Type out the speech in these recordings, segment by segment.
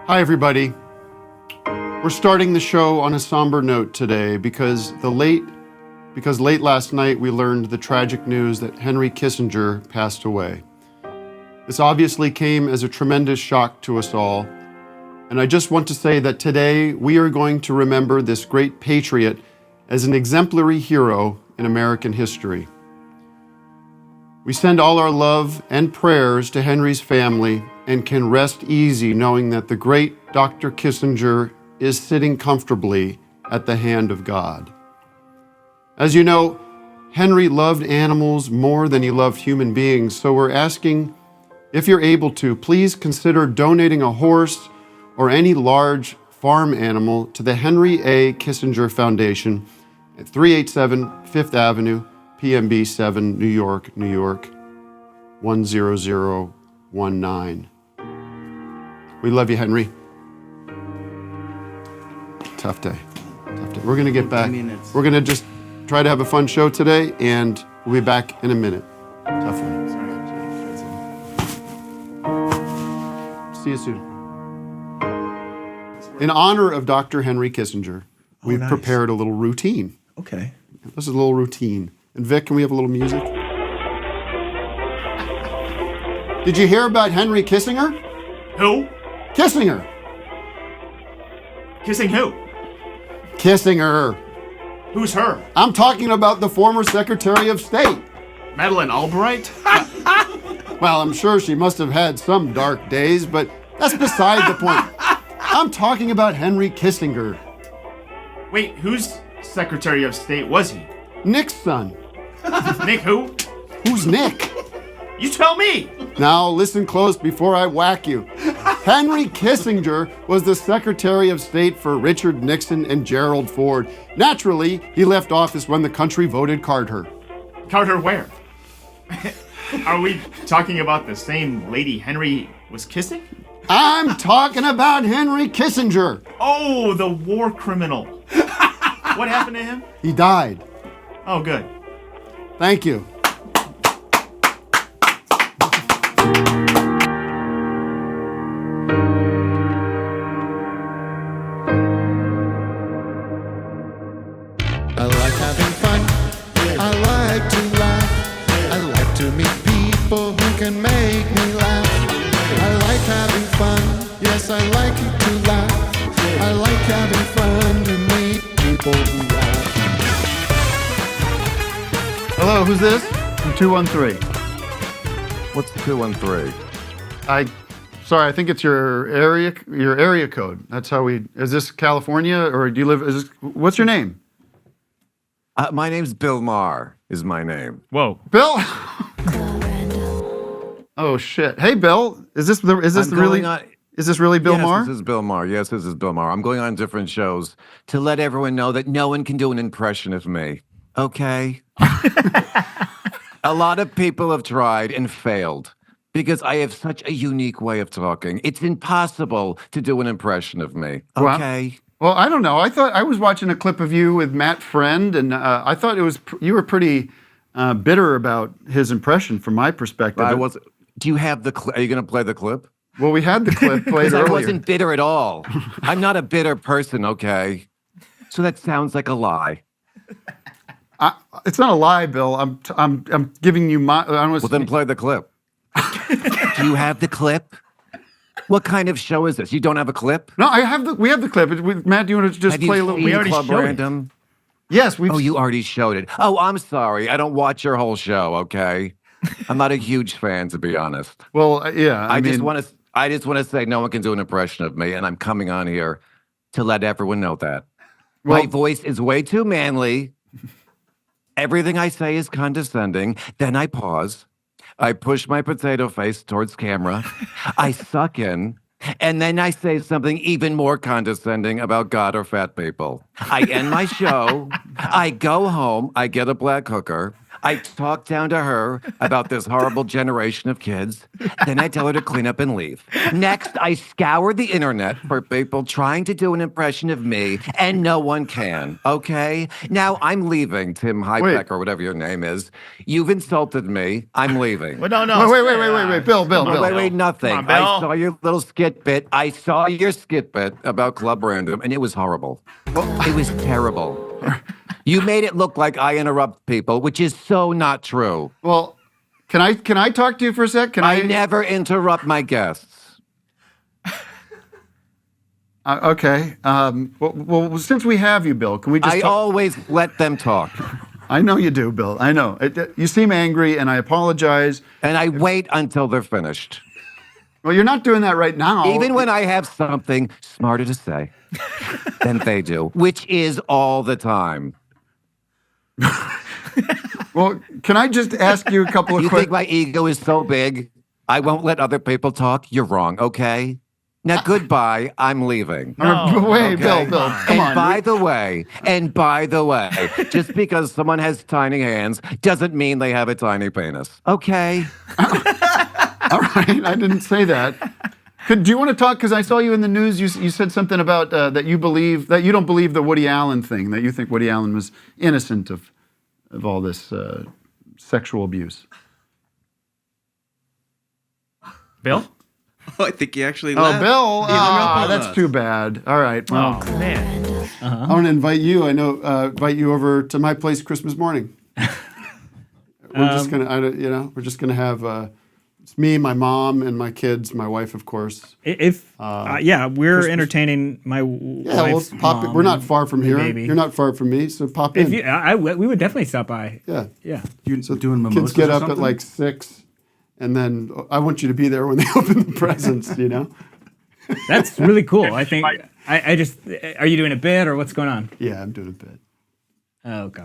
Hi, everybody. We're starting the show on a somber note today because late last night we learned the tragic news that Henry Kissinger passed away. This obviously came as a tremendous shock to us all, and I just want to say that today we are going to remember this great patriot as an exemplary hero in American history. We send all our love and prayers to Henry's family and can rest easy knowing that the great Dr. Kissinger is sitting comfortably at the hand of God. As you know, Henry loved animals more than he loved human beings, so we're asking, if you're able to, please consider donating a horse or any large farm animal to the Henry A. Kissinger Foundation at 387 Fifth Avenue, PMB 7, New York, New York, 10019. We love you, Henry. Tough day. We're going to get back. We're going to just try to have a fun show today, and we'll be back in a minute. Tough one. See you soon. In honor of Dr. Henry Kissinger, we've prepared a little routine. Okay. This is a little routine. And Vic, can we have a little music? Did you hear about Henry Kissinger? Who? Kissinger. Kissing who? Kissinger. Who's her? I'm talking about the former Secretary of State. Madeleine Albright? Well, I'm sure she must have had some dark days, but that's beside the point. I'm talking about Henry Kissinger. Wait, whose Secretary of State was he? Nick's son. Nick who? Who's Nick? You tell me! Now listen close before I whack you. Henry Kissinger was the Secretary of State for Richard Nixon and Gerald Ford. Naturally, he left office when the country voted Carter. Carter where? Are we talking about the same lady Henry was kissing? I'm talking about Henry Kissinger. Oh, the war criminal. What happened to him? He died. Oh, good. Thank you. I like having fun. I like to laugh. I like to meet people who can make me laugh. I like having fun. Yes, I like to laugh. I like having fun to meet people who laugh. Hello, who's this? From 213. What's the 213? Sorry, I think it's your area code. That's how is this California or do you live, what's your name? My name's Bill Maher, is my name. Whoa. Bill? Oh shit. Hey Bill, is this really Bill Maher? Yes, this is Bill Maher. Yes, this is Bill Maher. I'm going on different shows to let everyone know that no one can do an impression of me. Okay? A lot of people have tried and failed because I have such a unique way of talking. It's impossible to do an impression of me. Okay? Well, I don't know. I thought I was watching a clip of you with Matt Friend, and I thought you were pretty bitter about his impression from my perspective. Do you have the clip? Are you going to play the clip? Well, we had the clip played earlier. I wasn't bitter at all. I'm not a bitter person, okay? So that sounds like a lie. It's not a lie, Bill. I'm giving you my. Well, then play the clip. Do you have the clip? What kind of show is this? You don't have a clip? No, we have the clip. Matt, do you want to just play a little? We already showed Random? Yes, Oh, you already showed it. Oh, I'm sorry. I don't watch your whole show, okay? I'm not a huge fan, to be honest. Well, yeah. I just want to say no one can do an impression of me, and I'm coming on here to let everyone know that. Well, my voice is way too manly. Everything I say is condescending. Then I pause. I push my potato face towards camera. I suck in. And then I say something even more condescending about God or fat people. I end my show. I go home. I get a black hooker. I talk down to her about this horrible generation of kids. Then I tell her to clean up and leave. Next, I scour the internet for people trying to do an impression of me, and no one can, okay? Now I'm leaving, Tim Hypeck, or whatever your name is. You've insulted me. I'm leaving. Well, no. Wait, Bill. Wait, nothing. Come on, Bill. I saw your little skit bit. I saw your skit bit about Club Random, and it was horrible. It was terrible. You made it look like I interrupt people, which is so not true. Well, can I talk to you for a sec? I never interrupt my guests. Okay. Well, since we have you, Bill, can we just I always let them talk. I know you do, Bill. I know. You seem angry, and I apologize. And I wait until they're finished. Well, you're not doing that right now. Even when I have something smarter to say than they do, which is all the time. Well, can I just ask you a couple of You quick... think my ego is so big, I won't let other people talk? You're wrong, okay? Now, goodbye. I'm leaving. Wait, Okay? Bill, come on. By the way, just because someone has tiny hands doesn't mean they have a tiny penis. Okay? All right, I didn't say that. Do you want to talk? Because I saw you in the news. You said something about that you don't believe the Woody Allen thing. That you think Woody Allen was innocent of all this sexual abuse. Bill? Oh, I think he actually Oh, left. Bill! He hung up on That's us. too bad. All right. Well, Man. I want to invite you. Invite you over to my place Christmas morning. We're just gonna have. It's me, my mom, and my kids. My wife, of course. We're entertaining my wife's mom. We're not far from here. baby. You're not far from me, so pop in. We would definitely stop by. Yeah. Yeah. You're doing mimosas Kids get or up something? at like 6, and then I want you to be there when they open the presents. You know. That's really cool. I think. I just. Are you doing a bit or what's going on? Yeah, I'm doing a bit. Oh, okay.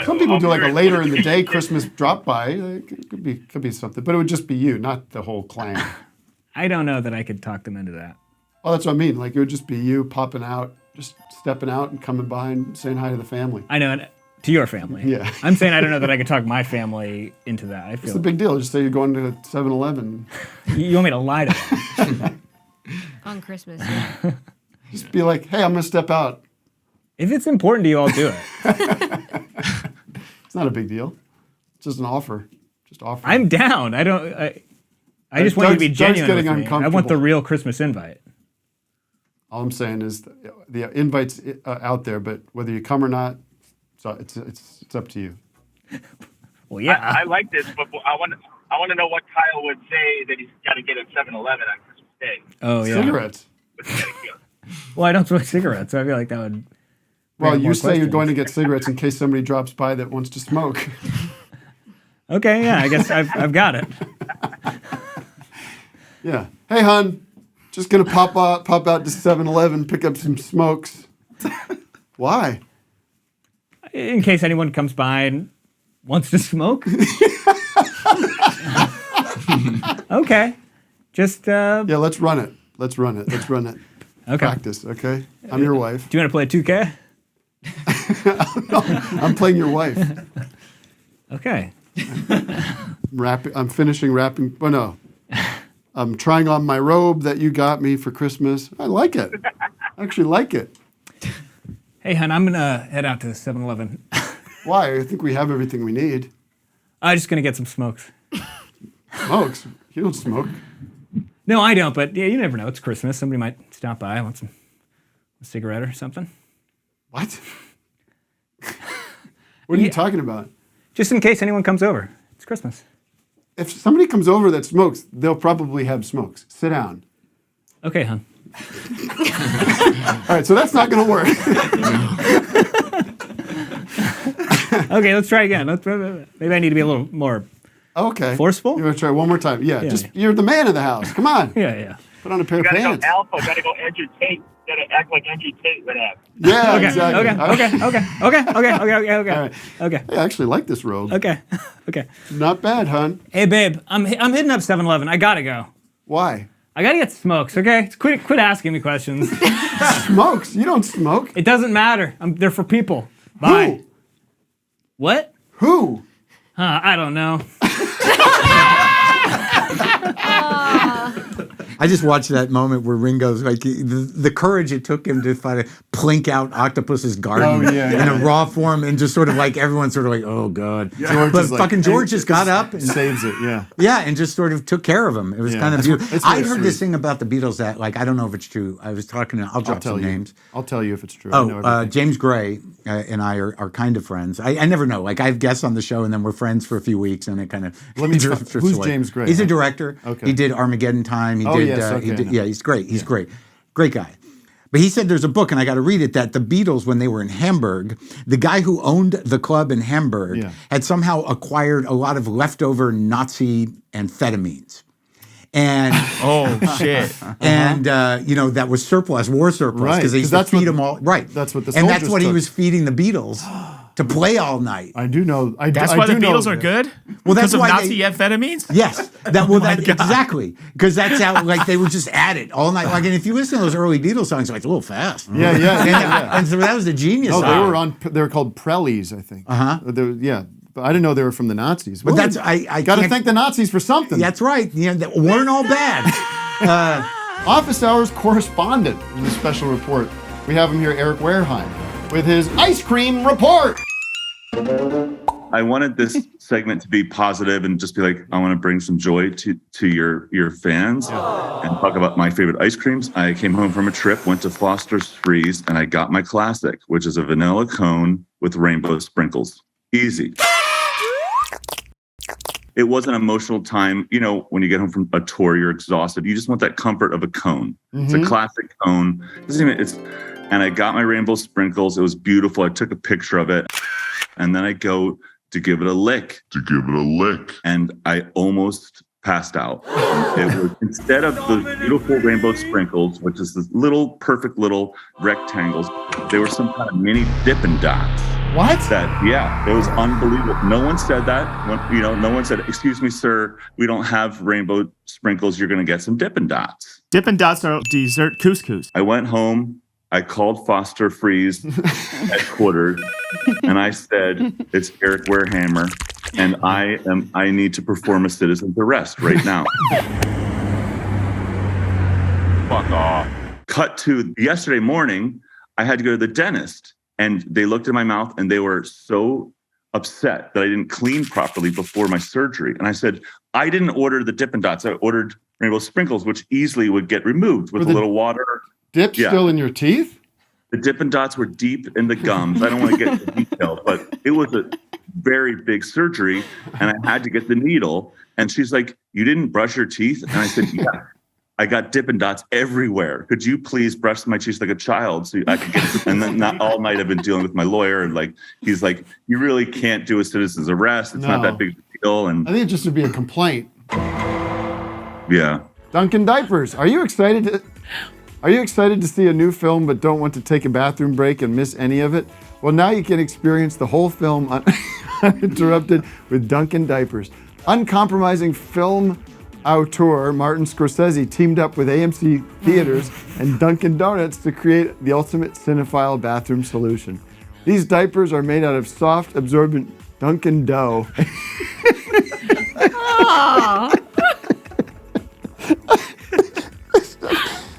Some people do like a later in the day Christmas drop by. It could be something, but it would just be you, not the whole clan. I don't know that I could talk them into that. Oh, that's what I mean. Like it would just be you popping out, just stepping out and coming by and saying hi to the family. I know, and to your family. Yeah. I'm saying I don't know that I could talk my family into that. I It's feel a big deal. Just say you're going to 7-Eleven. you want me to lie to them. On Christmas. Yeah. Just be like, hey, I'm going to step out. If it's important to you, I'll do it. It's not a big deal. It's just an offer. Just offer. I'm down. I just want you to be Doug's genuine getting with me. I want uncomfortable. the real Christmas invite. All I'm saying is the invite's out there, but whether you come or not, so it's up to you. Well, yeah. I like this, but I want to know what Kyle would say that he's got to get at 7-Eleven on Christmas Day. Oh, yeah. Cigarettes. What's he gotta get? Well, I don't smoke cigarettes, so I feel like that would. Well, bring up you more say you're questions. going to get cigarettes in case somebody drops by that wants to smoke. Okay, yeah, I guess I've got it. Yeah. Hey, hon, just gonna pop out to 7-Eleven, pick up some smokes. Why? In case anyone comes by and wants to smoke. Okay. Just, Yeah, let's run it. Let's run it. okay. Practice, okay? I'm your wife. Do you want to play 2K? I'm playing your wife. Okay. I'm finishing wrapping. Oh, no. I'm trying on my robe that you got me for Christmas. I like it. I actually like it. Hey, hon, I'm going to head out to 7-Eleven. Why? I think we have everything we need. I'm just going to get some smokes. Smokes? You don't smoke. No, I don't, but yeah, you never know. It's Christmas. Somebody might stop by, want a cigarette or something. What? What are you talking about? Just in case anyone comes over. It's Christmas. If somebody comes over that smokes, they'll probably have smokes. Sit down. Okay, hon. All right, so that's not going to work. Okay, let's try again. Maybe I need to be a little more. Okay. Forceful? You want to try one more time? Yeah, Yeah. just you're the man of the house. Come on. Yeah. Put on a pair of Gotta pants. go alpha. Gotta go Andrew Tate. Gotta act like Andrew Tate would have. Yeah, Okay. exactly. Okay. Okay. I actually like this robe. Okay. Not bad, hon. Hey, babe, I'm hitting up 7-Eleven. I gotta go. Why? I gotta get smokes. Okay, quit asking me questions. Smokes? You don't smoke. It doesn't matter. They're for people. Bye. Who? What? Who? I don't know. I just watched that moment where Ringo's like the courage it took him to find plink out Octopus's garden in a raw form, and just sort of like everyone's sort of like, oh god. George But is like- fucking George just got up and Saves it, and just sort of took care of him. It was kind of beautiful. it's I really heard this sweet. thing about the Beatles that, like, I don't know if it's true. I was talking to, I'll drop some names. I'll tell you if it's true. I know Oh, everything. James Gray and I are kind of friends. I never know. Like, I have guests on the show, and then we're friends for a few weeks, and it kind of Let me drifts who's away. James Gray? He's a director. Okay. He did Armageddon Time. He did. yes, okay, he did. I know. Yeah, he's great. He's great. Great guy. But he said there's a book, and I got to read it, that the Beatles, when they were in Hamburg, the guy who owned the club in Hamburg had somehow acquired a lot of leftover Nazi amphetamines. And shit. and that was surplus, war surplus, Right, because they used 'cause to that's feed what- them all. Right, that's what the and that's soldiers what he took. was feeding the Beatles to play all night. I do know. That's I why do the know Beatles are that. good? Well, that's because of why Nazi they- amphetamines? Yes, exactly, because that's how like they were just at it all night. Like, and if you listen to those early Beatles songs, like, it's a little fast. Yeah. And so that was the genius. No, of they it. were on. They were called Prellies, I think. Yeah, but I didn't know they were from the Nazis. But Well, that's I got to can't- thank the Nazis for something. That's right. They weren't all bad. Office Hours correspondent in the special report. We have him here, Eric Wareheim, with his ice cream report. I wanted this segment to be positive and just be like, I want to bring some joy to your fans and talk about my favorite ice creams. I came home from a trip, went to Foster's Freeze, and I got my classic, which is a vanilla cone with rainbow sprinkles. Easy. It was an emotional time. You know, when you get home from a tour, you're exhausted. You just want that comfort of a cone. It's a classic cone. And I got my rainbow sprinkles. It was beautiful. I took a picture of it. And then I go to give it a lick. And I almost passed out. It was, instead of the beautiful rainbow sprinkles, which is this little, perfect little rectangles, they were some kind of mini Dippin' Dots. What? It was unbelievable. No one said that. No one said, excuse me, sir, we don't have rainbow sprinkles. You're going to get some Dippin' Dots. Dippin' Dots are dessert couscous. I went home. I called Foster Freeze headquarters, and I said, it's Eric Warehammer, and I need to perform a citizen's arrest right now. Fuck off. Cut to yesterday morning, I had to go to the dentist, and they looked at my mouth, and they were so upset that I didn't clean properly before my surgery. And I said, I didn't order the Dippin' Dots. I ordered rainbow sprinkles, which easily would get removed with a little water. Dip still in your teeth? The Dippin' Dots were deep in the gums. I don't want to get into detail, but it was a very big surgery, and I had to get the needle. And she's like, you didn't brush your teeth? And I said, yeah. I got Dippin' Dots everywhere. Could you please brush my teeth like a child so I could get? And then not all night I've been dealing with my lawyer, and like he's like, you really can't do a citizen's arrest. It's not that big of a deal. And I think it just would be a complaint. yeah. Dunkin Diapers, are you excited to see a new film but don't want to take a bathroom break and miss any of it? Well, now you can experience the whole film uninterrupted with Dunkin Diapers. Uncompromising film auteur Martin Scorsese teamed up with AMC Theaters and Dunkin' Donuts to create the ultimate cinephile bathroom solution. These diapers are made out of soft, absorbent Dunkin' dough.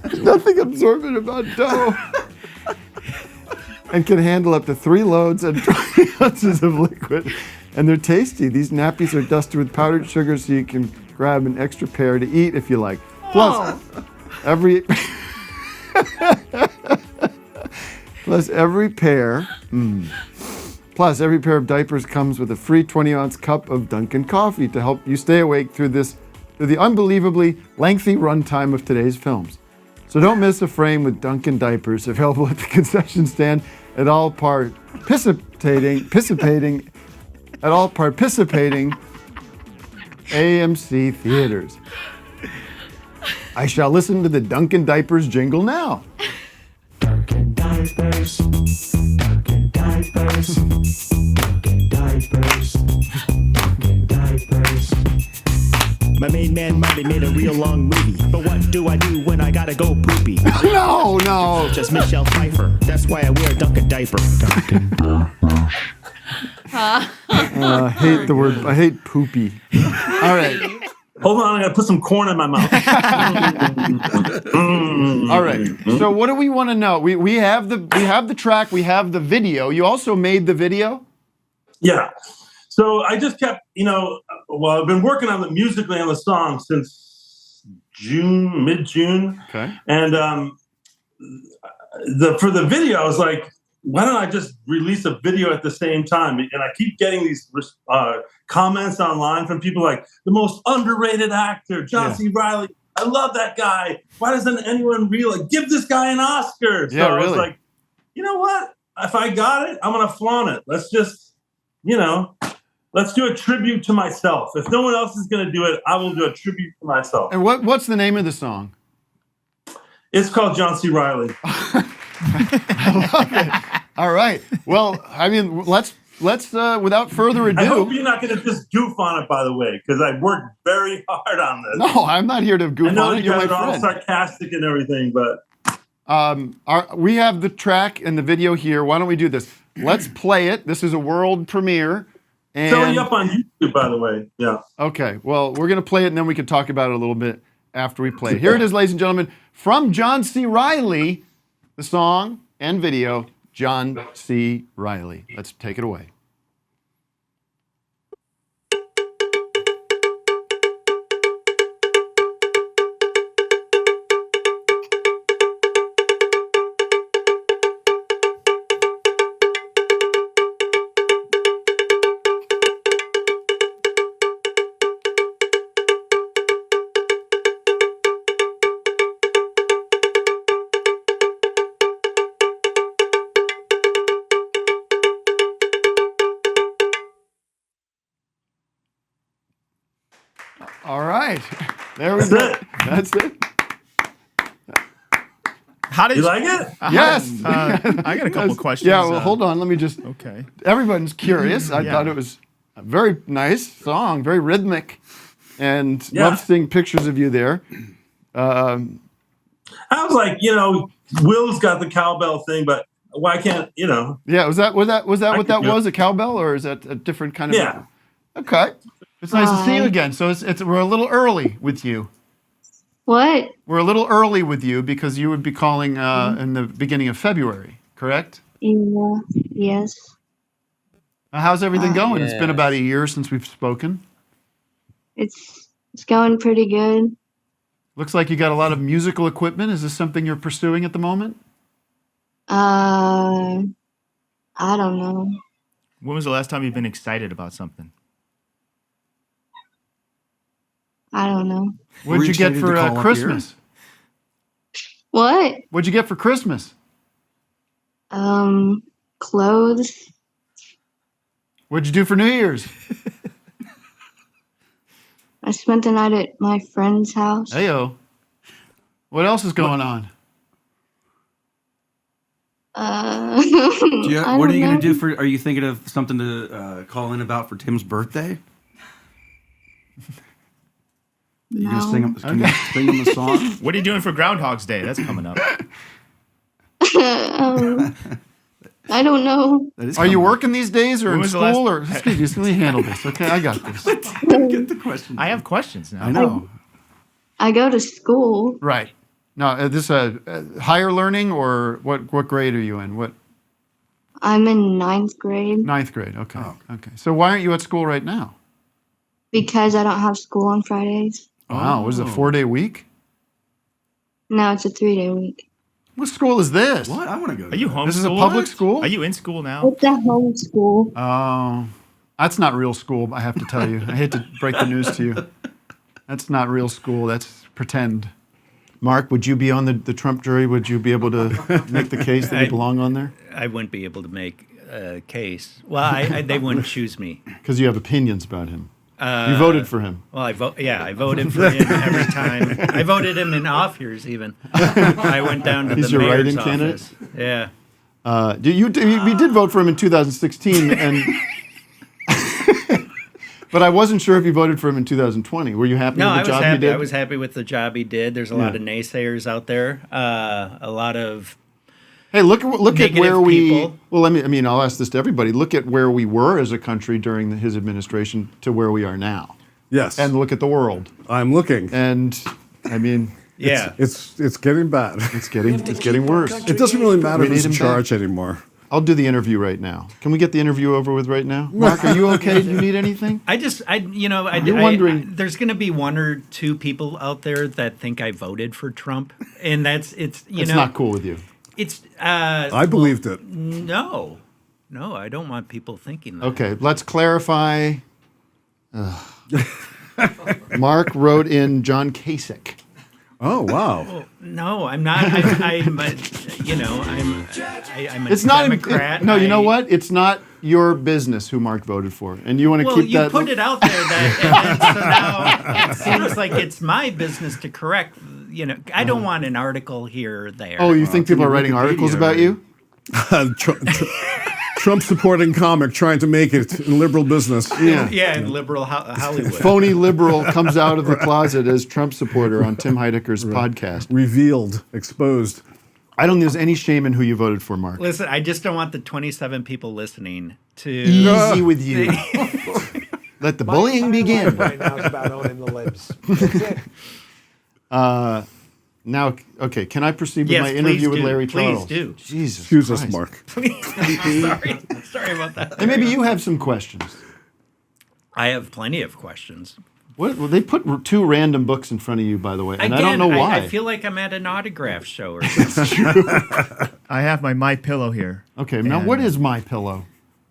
There's nothing absorbent about dough. And can handle up to 3 loads and 20 ounces of liquid. And they're tasty. These nappies are dusted with powdered sugar so you can grab an extra pair to eat if you like. Plus, every pair of diapers comes with a free 20-ounce cup of Dunkin' coffee to help you stay awake through the unbelievably lengthy runtime of today's films. So don't miss a frame with Dunkin' Diapers, available at the concession stand at all participating AMC theaters. I shall listen to the Dunkin' Diapers jingle now. Dunkin' Diapers, Dunkin' Diapers, Dunkin' Diapers, Dunkin' Diapers. My main man Marty made a real long movie, but what do I do when I gotta go poopy? No. Just Michelle Pfeiffer. That's why I wear a Dunkin' diaper. Dunkin' Diapers. I hate the word. I hate poopy. All right. Hold on, I gotta put some corn in my mouth. All right. So what do we want to know? We have the track. We have the video. You also made the video. Yeah. So I just kept, I've been working on the musically on the song since mid-June. Okay. And for the video, I was like, why don't I just release a video at the same time? And I keep getting these comments online from people like, the most underrated actor, John C. Reilly. I love that guy. Why doesn't anyone realize? Give this guy an Oscar. So I was like, you know what? If I got it, I'm going to flaunt it. Let's just, let's do a tribute to myself. If no one else is going to do it, I will do a tribute to myself. And what's the name of the song? It's called John C. Reilly. I love it. All right. Well, I mean, let's without further ado. I hope you're not going to just goof on it, by the way, because I worked very hard on this. No, I'm not here to goof on it. You're my you guys are all friend. sarcastic and everything, but we have the track and the video here. Why don't we do this? Let's play it. This is a world premiere. It's already up on YouTube, by the way. Yeah. Okay. Well, we're going to play it, and then we can talk about it a little bit after we play it. Here it is, ladies and gentlemen, from John C. Reilly, the song and video, John C. Reilly. Let's take it away. All right. There we go. That's it. How did you like it? Yes. I got a couple questions. Yeah, well, hold on. Let me just. Okay. Everyone's curious. I thought it was a very nice song, very rhythmic, and love seeing pictures of you there. I was like, Will's got the cowbell thing, but why can't, Yeah, was that what that was? A cowbell, or is that a different kind of? Yeah. Okay. It's nice to see you again. So we're a little early with you. What? We're a little early with you because you would be calling in the beginning of February, correct? Yeah. Yes. How's everything going? It's been about a year since we've spoken. It's going pretty good. Looks like you got a lot of musical equipment. Is this something you're pursuing at the moment? I don't know. When was the last time you've been excited about something? I don't know. What'd you get for Christmas? What? What'd you get for Christmas? Clothes. What'd you do for New Year's? I spent the night at my friend's house. Heyo. What else is going on? What are you going to do for? Are you thinking of something to call in about for Tim's birthday? You gonna sing him? Can you sing him a song? What are you doing for Groundhog's Day? That's coming up. I don't know. Are you working these days or When in was the school? last- Or excuse me, let me handle this. Okay, I got this. Get the question. I have questions now. I know. I go to school. Right. Now, is this higher learning or what grade are you in? What? I'm in 9th grade. 9th grade. Okay. Okay. So why aren't you at school right now? Because I don't have school on Fridays. Wow. Was it a 4-day week? No, it's a 3-day week. What school is this? What? I want to go. Are you homeschooled? This is a public school? Are you in school now? It's a home school. Oh, that's not real school, I have to tell you. I hate to break the news to you. That's not real school. That's pretend. Marc, would you be on the Trump jury? Would you be able to make the case that you belong on there? I wouldn't be able to make a case. Well, they wouldn't choose me. Because you have opinions about him. You voted for him. Well, I voted for him every time. I voted him in off years even. I went down to He's the your mayor's write-in candidate? office. Yeah. We did vote for him in 2016, and but I wasn't sure if you voted for him in 2020. Were you happy No, with the job he did? I was happy with the job he did. There's a lot of naysayers out there. A lot of Hey, look at negative where we. people. Well, I mean, I'll ask this to everybody. Look at where we were as a country during his administration to where we are now. Yes. And look at the world. I'm looking. And I mean, Yeah. It's getting bad. it's getting worse. It doesn't really matter We who's in need him charge anymore. I'll do the interview right now. Can we get the interview over with right now? Marc, are you okay? Do you need anything? You're wondering. There's going to be one or two people out there that think I voted for Trump, and it's not cool with you. It's. I believed it. No, I don't want people thinking that. Okay, let's clarify. Marc wrote in John Kasich. Oh wow! Well, no, I'm not. I'm a It's not. Democrat. No, you know what? It's not your business who Marc voted for, and you want to keep you that. put it out there that, and so now it seems like it's my business to correct. I don't want an article here or there. Oh, you think people are writing articles about you? Trump supporting comic trying to make it in liberal business. Yeah, in liberal Hollywood. Phony liberal comes out of the closet as Trump supporter on Tim Heidecker's podcast. Revealed, exposed. I don't think there's any shame in who you voted for, Marc. Listen, I just don't want the 27 people listening to easy with you. Let the bullying begin. Right now is about owning the libs. That's it. Now, okay, can I proceed with my interview with Larry Charles? Please do. Jesus Excuse Christ. us, Marc. Sorry about that. And maybe you have some questions. I have plenty of questions. Well, they put two random books in front of you, by the way, and I don't know why. I feel like I'm at an autograph show or something. I have my MyPillow here. Okay, now what is MyPillow?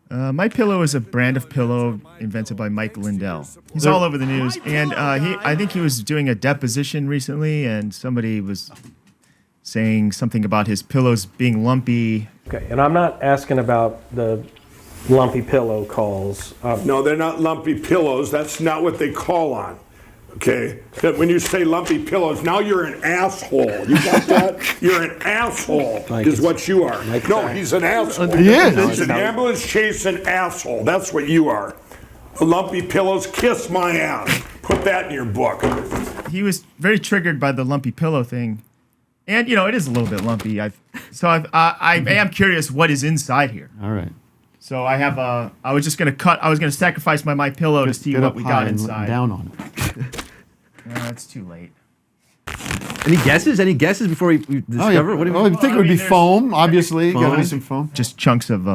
MyPillow is a brand of pillow invented by Mike Lindell. He's all over the news, and I think he was doing a deposition recently, and somebody was saying something about his pillows being lumpy. Okay, and I'm not asking about the lumpy pillow calls. No, they're not lumpy pillows. That's not what they call on. Okay? That when you say lumpy pillows, now you're an asshole. You got that? You're an asshole, is what you are. No, he's an asshole. He is. He's an ambulance chasing asshole. That's what you are. The lumpy pillows, kiss my ass. Put that in your book. He was very triggered by the lumpy pillow thing. And, it is a little bit lumpy. I am curious what is inside here. All right. So I was going to sacrifice my MyPillow to see Get what up we high got and inside. down on it. That's too late. Any guesses? Any guesses before we discover? Oh, What do you I think it would be there's- foam, obviously. Foam? Gotta be some foam. Just chunks of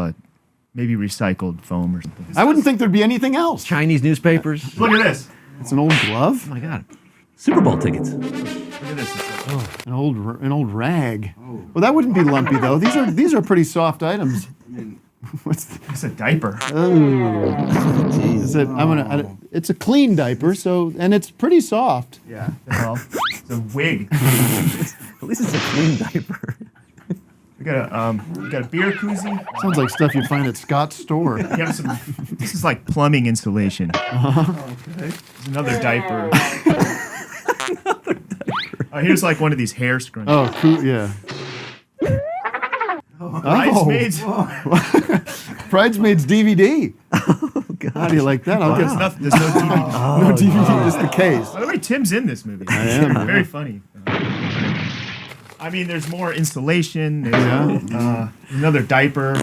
maybe recycled foam or something. I wouldn't think there'd be anything else. Chinese newspapers? Look at this. It's an old glove. Oh my God. Super Bowl tickets. Look at this. An old rag. Well, that wouldn't be lumpy though. These are pretty soft items. It's a diaper. It's a clean diaper, and it's pretty soft. Yeah. Well, it's a wig. At least it's a clean diaper. We got a beer koozie. Sounds like stuff you'd find at Scott's store. This is like plumbing insulation. Okay. There's another diaper. Here's like one of these hair scrunchies. Oh, cool. Yeah. Bridesmaids. Bridesmaids DVD. Oh, God. How do you like that? There's no DVD. No DVD, just the case. By the way, Tim's in this movie. I am. Very funny. I mean, there's more insulation. There's another diaper.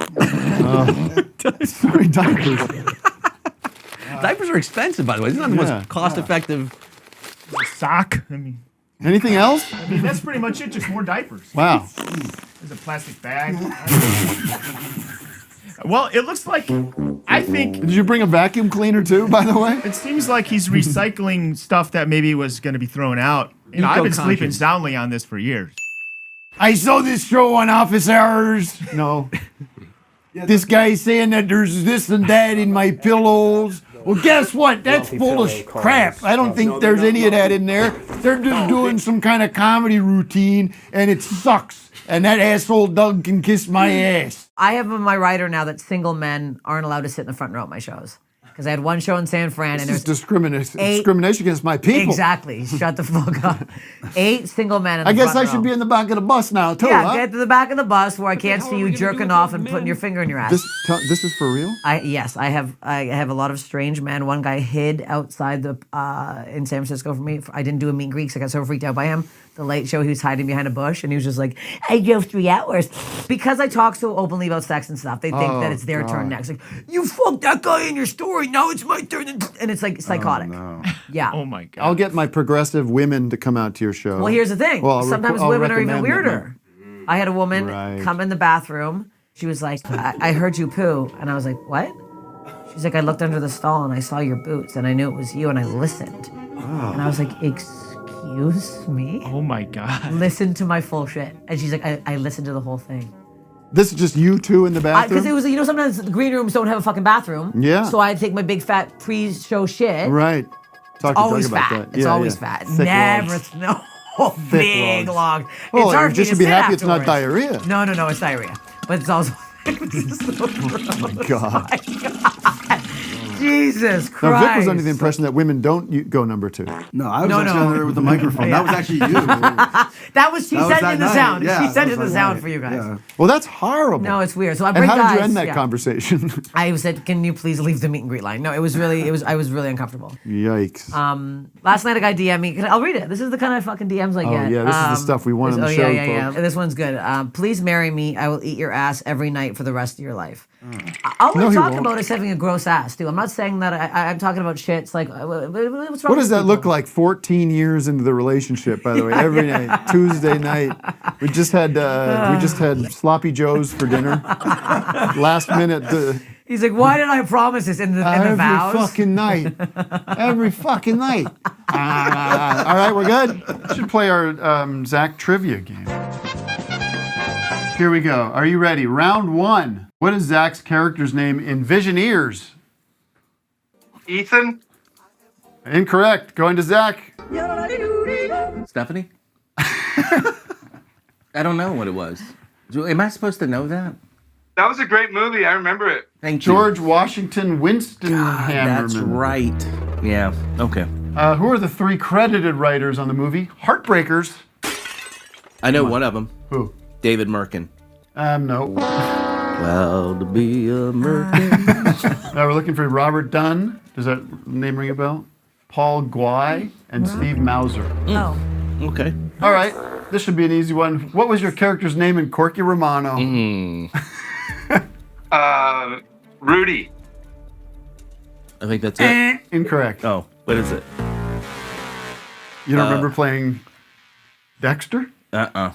Sorry, diapers. Diapers are expensive, by the way. It's not the most cost-effective. A sock. I mean, anything else? I mean, that's pretty much it. Just more diapers. Wow. There's a plastic bag. Well, it looks like, I think... Did you bring a vacuum cleaner too, by the way? It seems like he's recycling stuff that maybe was going to be thrown out. I've been sleeping soundly on this for years. I saw this show on office hours. No. This guy's saying that there's this and that in my pillows. Well, guess what? That's full of crap. I don't think there's any of that in there. They're just doing some kind of comedy routine, and it sucks. And that asshole Doug can kiss my ass. I have on my rider now that single men aren't allowed to sit in the front row at my shows. Because I had one show in San Fran, and This there's is discrimination against my people. Exactly. Shut the fuck up. 8 single men in the I guess front I should row. be in the back of the bus now, too, Yeah, huh? get to the back of the bus where I can't see you jerking off and putting your finger in your ass. This is for real? Yes, I have a lot of strange men. One guy hid outside in San Francisco for me. I didn't do a meet and greet because I got so freaked out by him The Late Show, he was hiding behind a bush, and he was just like, I drove 3 hours. Because I talk so openly about sex and stuff, they think that it's their turn next. Like, you fucked that guy in your story, now it's my turn. And it's like psychotic. Yeah. Oh my God. I'll get my progressive women to come out to your show. Well, here's the thing. Well, Sometimes I'll women are even recommend weirder. I had a woman Right. come in the bathroom. She was like, I heard you poo. And I was like, what? She's like, I looked under the stall and I saw your boots and I knew it was you and I listened. And I was like, excuse me? Oh my God. Listen to my full shit. And she's like, I listened to the whole thing. This is just you two in the bathroom? Because it was, sometimes the green rooms don't have a fucking bathroom. Yeah. So I take my big fat pre-show shit. Right. It's always fat. It's always fat. Thick Never, logs. no, big logs. log. Well, It's hard you just for should me be to sit happy it's not afterwards. diarrhea. No, it's diarrhea. But it's also. Oh my God. Jesus Now, Christ. Vic was under the impression that women don't go number 2. No, I was actually on there with the microphone. That was actually you. That was, she That was sent that in the night. sound. Yeah, She that sent was in the that sound night. for you guys. Yeah. Well, that's horrible. No, it's weird. So I And bring how guys. did you end that yeah. conversation? I said, can you please leave the meet and greet line? No, I was really uncomfortable. Yikes. Last night a guy DM'd me. I'll read it. This is the kind of fucking DMs I Oh, get. yeah, this is the stuff we want on the show, Yeah. folks. This one's good. Please marry me. I will eat your ass every night for the rest of your life. All No, we he talk won't. about is having a gross ass, too. I'm not saying that I'm talking about shit. It's like, what's wrong What does with that people? look like 14 years into the relationship, by the way? Every night, Tuesday night. We just had sloppy joes for dinner. Last minute. He's like, why did I promise this in the vows? Every fucking night. Every fucking night. All right, we're good? We should play our Zach trivia game. Here we go. Are you ready? Round 1. What is Zach's character's name in Visioneers? Ethan? Incorrect. Going to Zach. Stephanie? I don't know what it was. Am I supposed to know that? That was a great movie. I remember it. Thank you. George Washington Winston That's Hammerman. right. Yeah, okay. Who are the 3 credited writers on the movie? Heartbreakers. I know one of them. Who? David Merkin. No. Proud to be a Merkin. We're looking for Robert Dunn. Does that name ring a bell? Paul Guay and Steve Mauser. Oh. Okay. All right. This should be an easy one. What was your character's name in Corky Romano? Rudy. I think that's it. Incorrect. Oh, what is it? You don't remember playing Dexter? Well,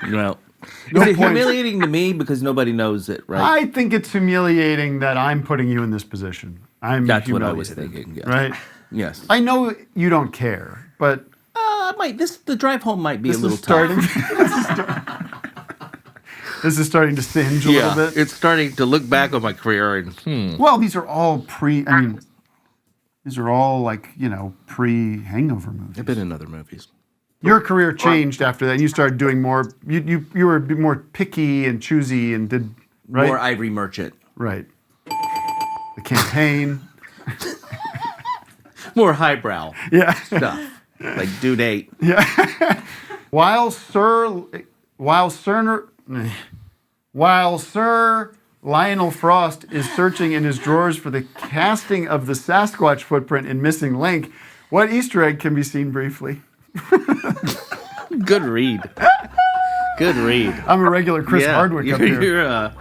No is it points. humiliating to me because nobody knows it, right? I think it's humiliating that I'm putting you in this position. That's what I was humiliated, thinking. Yes. Right? Yes. I know you don't care, but the drive home might be a this little is starting. tough. This is starting to singe a little bit. It's starting to look back on my career and Well, these are all these are all like, pre-hangover movies. I've been in other movies. Your career changed after that. And you started doing more. You were a bit more picky and choosy and did right. More Ivory Merchant. Right. The Campaign. More highbrow. Yeah. Stuff like Due Date. Yeah. While Sir Lionel Frost is searching in his drawers for the casting of the Sasquatch footprint in Missing Link, what Easter egg can be seen briefly? Good read. Good read. I'm a regular Chris Hardwick up here. You're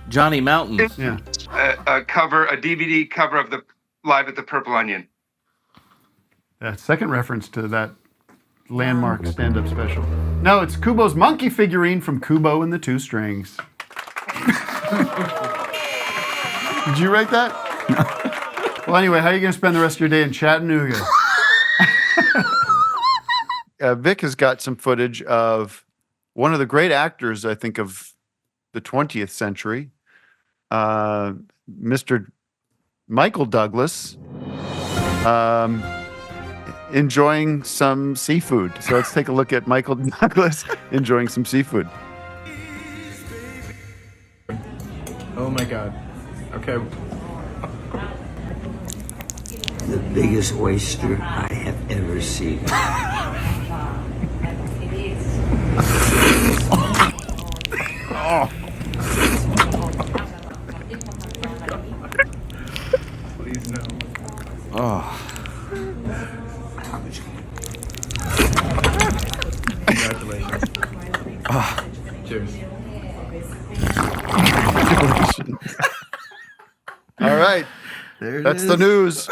Johnny Mountain. Yeah. A DVD cover of the Live at the Purple Onion. Second reference to that landmark stand-up special. No, it's Kubo's monkey figurine from Kubo and the Two Strings. Did you write that? Well, anyway, how are you going to spend the rest of your day in Chattanooga? Vic has got some footage of one of the great actors, I think, of the 20th century, Mr. Michael Douglas, enjoying some seafood. So let's take a look at Michael Douglas enjoying some seafood. Oh my God. Okay. The biggest oyster I have ever seen. Oh. Please no. Oh. All right. That's the news.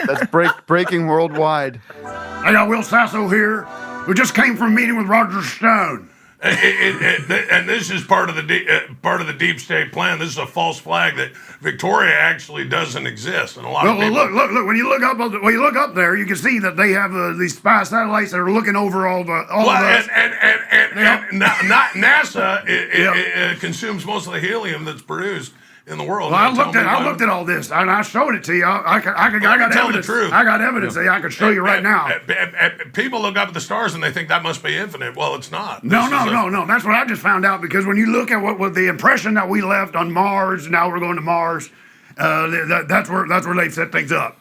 That's breaking worldwide. I got Will Sasso here, who just came from a meeting with Roger Stone. And this is part of the deep state plan. This is a false flag that Victoria actually doesn't exist, and a lot of people. Look! When you look up there, you can see that they have these spy satellites that are looking over all of us. And NASA consumes most of the helium that's produced in the world. Well, I looked at all this, and I showed it to you. I got tell evidence. the truth. I got evidence that I could show you right now. People look up at the stars and they think that must be infinite. Well, it's not. No. That's what I just found out, because when you look at what the impression that we left on Mars, now we're going to Mars. That's where they set things up.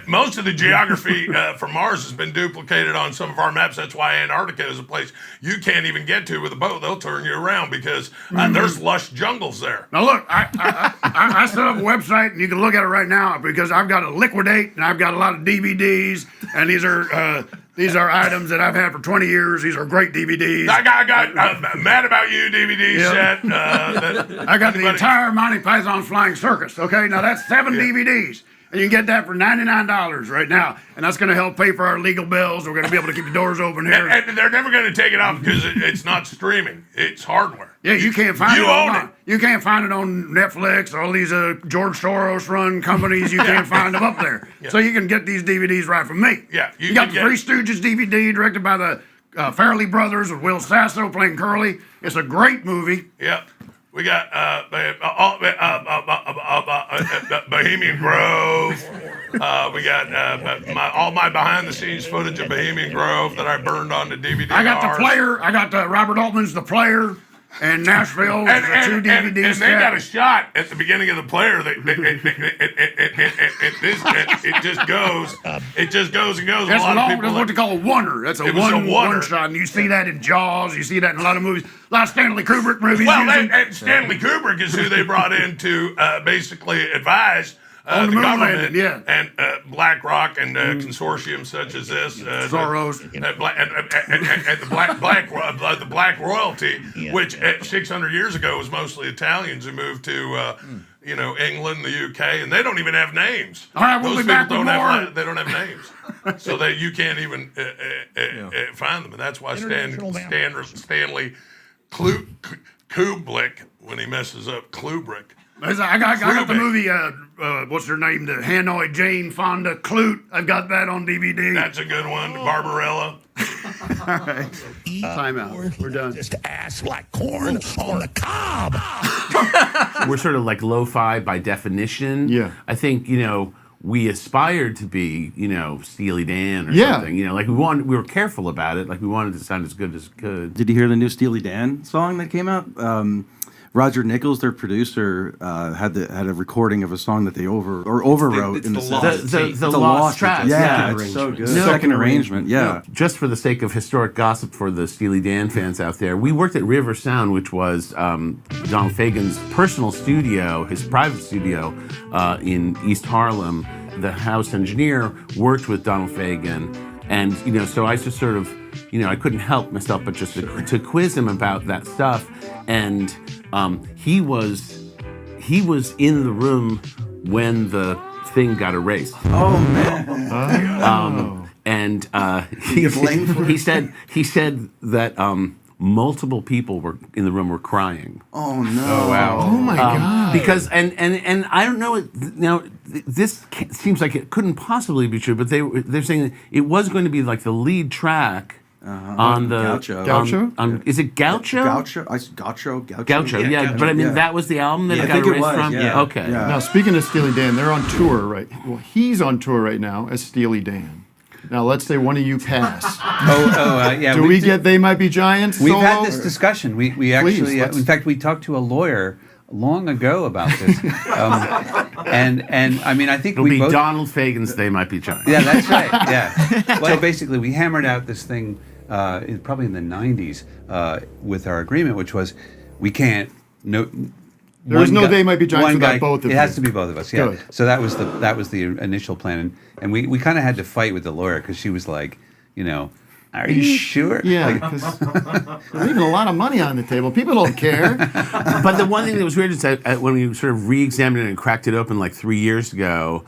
Most of the geography for Mars has been duplicated on some of our maps. That's why Antarctica is a place you can't even get to with a boat. They'll turn you around because there's lush jungles there. Now look, I set up a website, and you can look at it right now, because I've got a liquidate, and I've got a lot of DVDs, and these are items that I've had for 20 years. These are great DVDs. I got Mad About You DVD set. I got the entire Monty Python's Flying Circus. Okay, now that's 7 DVDs. And you can get that for $99 right now. And that's going to help pay for our legal bills. We're going to be able to keep the doors open here. And they're never going to take it off because it's not streaming. It's hardware. Yeah, you can't find You it own online. You can't find it on Netflix or all these George Soros run companies. You can't find them up there. Yeah. So you can get these DVDs right from me. Yeah, you got the Three Stooges DVD directed by the Farrelly brothers with Will Sasso playing Curly. It's a great movie. Yep. We got Bohemian Grove. We got all my behind-the-scenes footage of Bohemian Grove that I burned onto DVD. I got the player. I got Robert Altman's The Player. And Nashville, and 2 DVDs. And they got a shot at the beginning of the player. It just goes. It just goes and goes. That's a lot of people. That's what they call a wonder. That's a one shot. And you see that in Jaws. You see that in a lot of movies. A lot of Stanley Kubrick movies. Well, and Stanley Kubrick is who they brought in to basically advise on the moon government landing, yeah. and BlackRock and consortiums such as this, Soros, and the Black Royalty, which 600 years ago was mostly Italians who moved to England, the UK, and they don't even have names. All right, we'll Those be back people with more. they don't have names, so that you can't even find them, and that's why Stanley Kubrick, when he messes up Kubrick. I got the movie, what's her name? The Hanoi Jane Fonda Clute. I've got that on DVD. That's a good one. Barbarella. All right. Time out. We're done. Just ass like corn on the cob. We're sort of like lo-fi by definition. Yeah. I think, we aspired to be, Steely Dan or Yeah. something. Like we were careful about it. Like we wanted to sound as good as it could. Did you hear the new Steely Dan song that came out? Roger Nichols, their producer, had a recording of a song that they overwrote It's in the the lost set. tape. The lost track. Yeah, it's so good. No, Second arrangement, yeah. Just for the sake of historic gossip for the Steely Dan fans out there, we worked at River Sound, which was Donald Fagen's personal studio, his private studio in East Harlem. The house engineer worked with Donald Fagen, and so I just sort of, I couldn't help myself but just to quiz him about that stuff, and he was in the room when the thing got erased. Oh man! And he said that multiple people were in the room were crying. Oh no! Oh wow! Oh my God! Because and I don't know. Now this seems like it couldn't possibly be true, but they're saying that it was going to be like the lead track. On the Gaucho? Is it Gaucho? Gaucho. Yeah, but I mean that was the album that it got erased from. Yeah. Okay. Yeah. Now, speaking of Steely Dan, they're on tour right. Well, he's on tour right now as Steely Dan. Now, let's say one of you pass. Yeah. Do we get They Might Be Giants? We've solo? had this discussion. We actually, let's- in fact, we talked to a lawyer long ago about this, and I mean, I think It'll we be both. Donald Fagen's They Might Be Giants. Yeah, that's right. Yeah. Well, basically, we hammered out this thing probably in the '90s with our agreement, which was we can't There's no They Might Be Giants without both of it you. has to be both of us. Yeah. Good. So that was the initial plan, and we kind of had to fight with the lawyer because she was like, Are you sure? Yeah, Like- because we're leaving a lot of money on the table. People don't care. But the one thing that was weird is that when we sort of re-examined it and cracked it open like 3 years ago,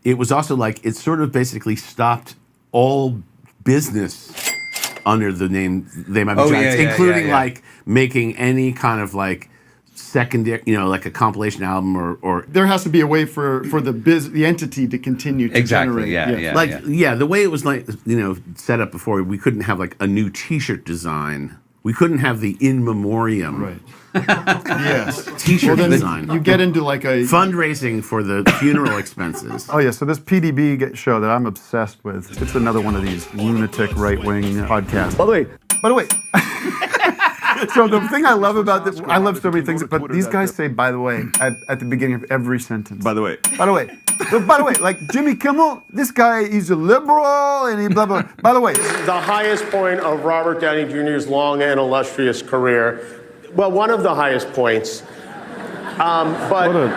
it was also like it sort of basically stopped all business under the name They Might Be Giants, including like making any kind of like secondary, like a compilation album or there has to be a way for the entity to continue to generate. The way it was set up before, we couldn't have like a new T-shirt design. We couldn't have the in memoriam. Right. Yes. T-shirt Well, then design. you get into like a fundraising for the funeral expenses. Oh yeah, so this PDB show that I'm obsessed with, it's another one of these lunatic right-wing podcasts. By the way, so the thing I love about this, I love so many things, but these guys say, by the way, at the beginning of every sentence. By the way. By the way, like Jimmy Kimmel, this guy, he's a liberal, and he blah, blah. By the way. The highest point of Robert Downey Jr.'s long and illustrious career. Well, one of the highest points. But what a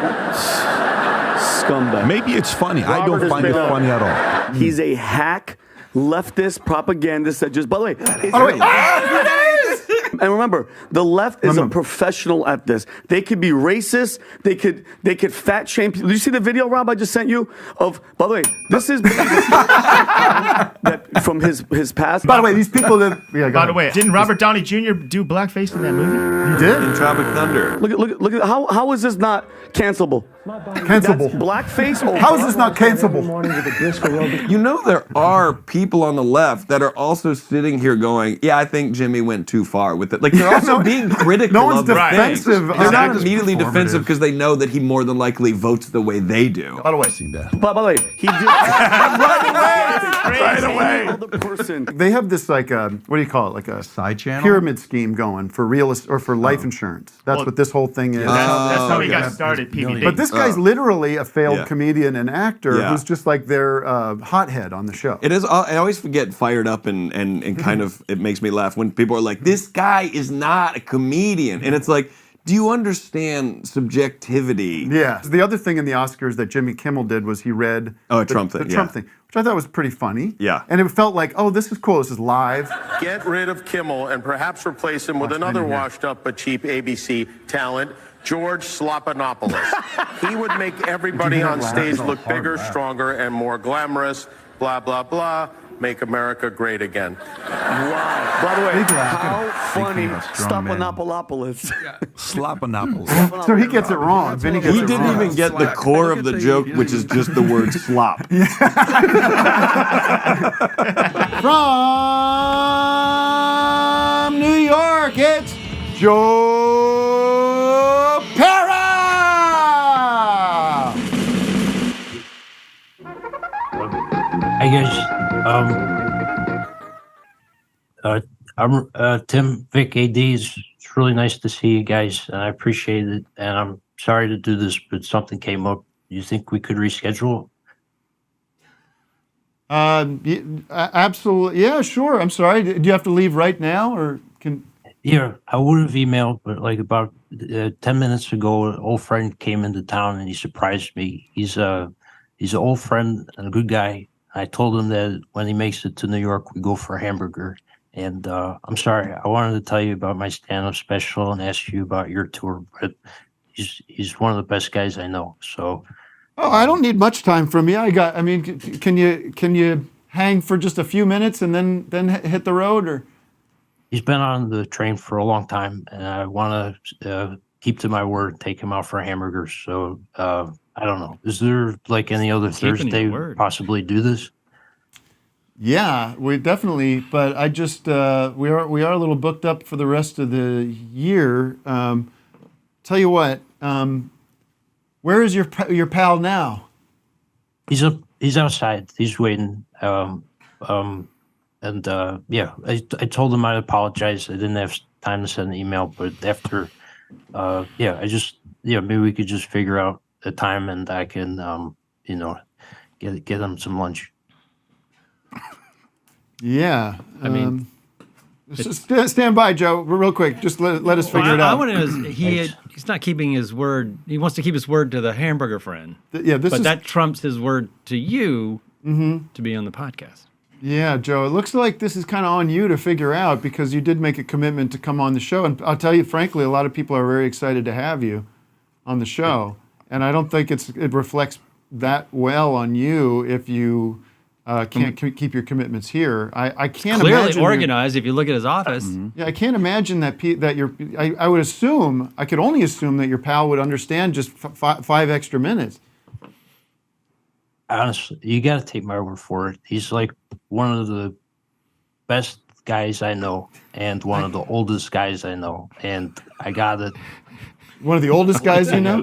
scumbag. Maybe it's funny. I don't find it funny at all. He's a hack, leftist propagandist that just, by the way, and remember, the left is a professional at this. They could be racist. They could fat shame people. Did you see the video, Rob, I just sent you? By the way, this is that from his past. By the way, these people that. Yeah, By the way, didn't Robert Downey Jr. do blackface in that movie? He did. In Tropic Thunder. Look at how is this not cancelable? Cancelable. That's blackface. How is this not cancelable? You know there are people on the left that are also sitting here going, yeah, I think Jimmy went too far with it. Like they're also being critical no one's of the defensive. thing. They're not immediately defensive because they know that he more than likely votes the way they do. By the way, by the way, he did right away. They have this like what do you call it? Like a side channel pyramid scheme going for for life insurance. That's what this whole thing is. That's how he got started. PBD. But this guy's literally a failed comedian and actor who's just like their hothead on the show. It is. I always get fired up and kind of it makes me laugh when people are like, "This guy is not a comedian," and it's like, do you understand subjectivity? Yeah. The other thing in the Oscars that Jimmy Kimmel did was he read Trump thing, the Trump thing, which I thought was pretty funny. Yeah. And it felt like, oh, this is cool. This is live. Get rid of Kimmel and perhaps replace him with another washed up but cheap ABC talent, George Slopanopoulos. He would make everybody on stage look bigger, stronger, and more glamorous. Blah, blah, blah. Make America great again. Wow. By the way, how funny Slopanopoulos. Slopanopoulos. So he gets it wrong. Vinny gets He it didn't wrong. even get the core of the joke, which is just the word slop. From New York, it's Joe Pera! Hey guys, I'm Tim, Vic, AD. It's really nice to see you guys, and I appreciate it. And I'm sorry to do this, but something came up. You think we could reschedule? Absolutely. Yeah, sure. I'm sorry. Do you have to leave right now, or can? Yeah, I would have emailed, but like about 10 minutes ago, an old friend came into town and he surprised me. He's an old friend and a good guy. I told him that when he makes it to New York, we go for a hamburger. And I'm sorry, I wanted to tell you about my stand-up special and ask you about your tour, but he's one of the best guys I know. So, Oh, I don't need much time from you. Can you hang for just a few minutes and then hit the road, or? he's been on the train for a long time, and I want to keep to my word, take him out for a hamburger. So I don't know. Is there like any other Thursday possibly do this? Yeah, we definitely. But I just we are a little booked up for the rest of the year. Tell you what, where is your pal now? He's outside. He's waiting. Yeah, I told him I'd apologize. I didn't have time to send an email, but after, maybe we could just figure out a time and I can, get him some lunch. Yeah, stand by, Joe, real quick. Just let us figure it out. I want to know, he's not keeping his word. He wants to keep his word to the hamburger friend. That trumps his word to you to be on the podcast. Yeah, Joe, it looks like this is kind of on you to figure out because you did make a commitment to come on the show. And I'll tell you, frankly, a lot of people are very excited to have you on the show. And I don't think it reflects that well on you if you can't keep your commitments here. I can't Clearly imagine organized if you look at his office. Yeah, I can't imagine that you're. I would assume, I could only assume that your pal would understand just 5 extra minutes. Honestly, you got to take my word for it. He's like one of the best guys I know and one of the oldest guys I know. And I got it. One of the oldest guys you know?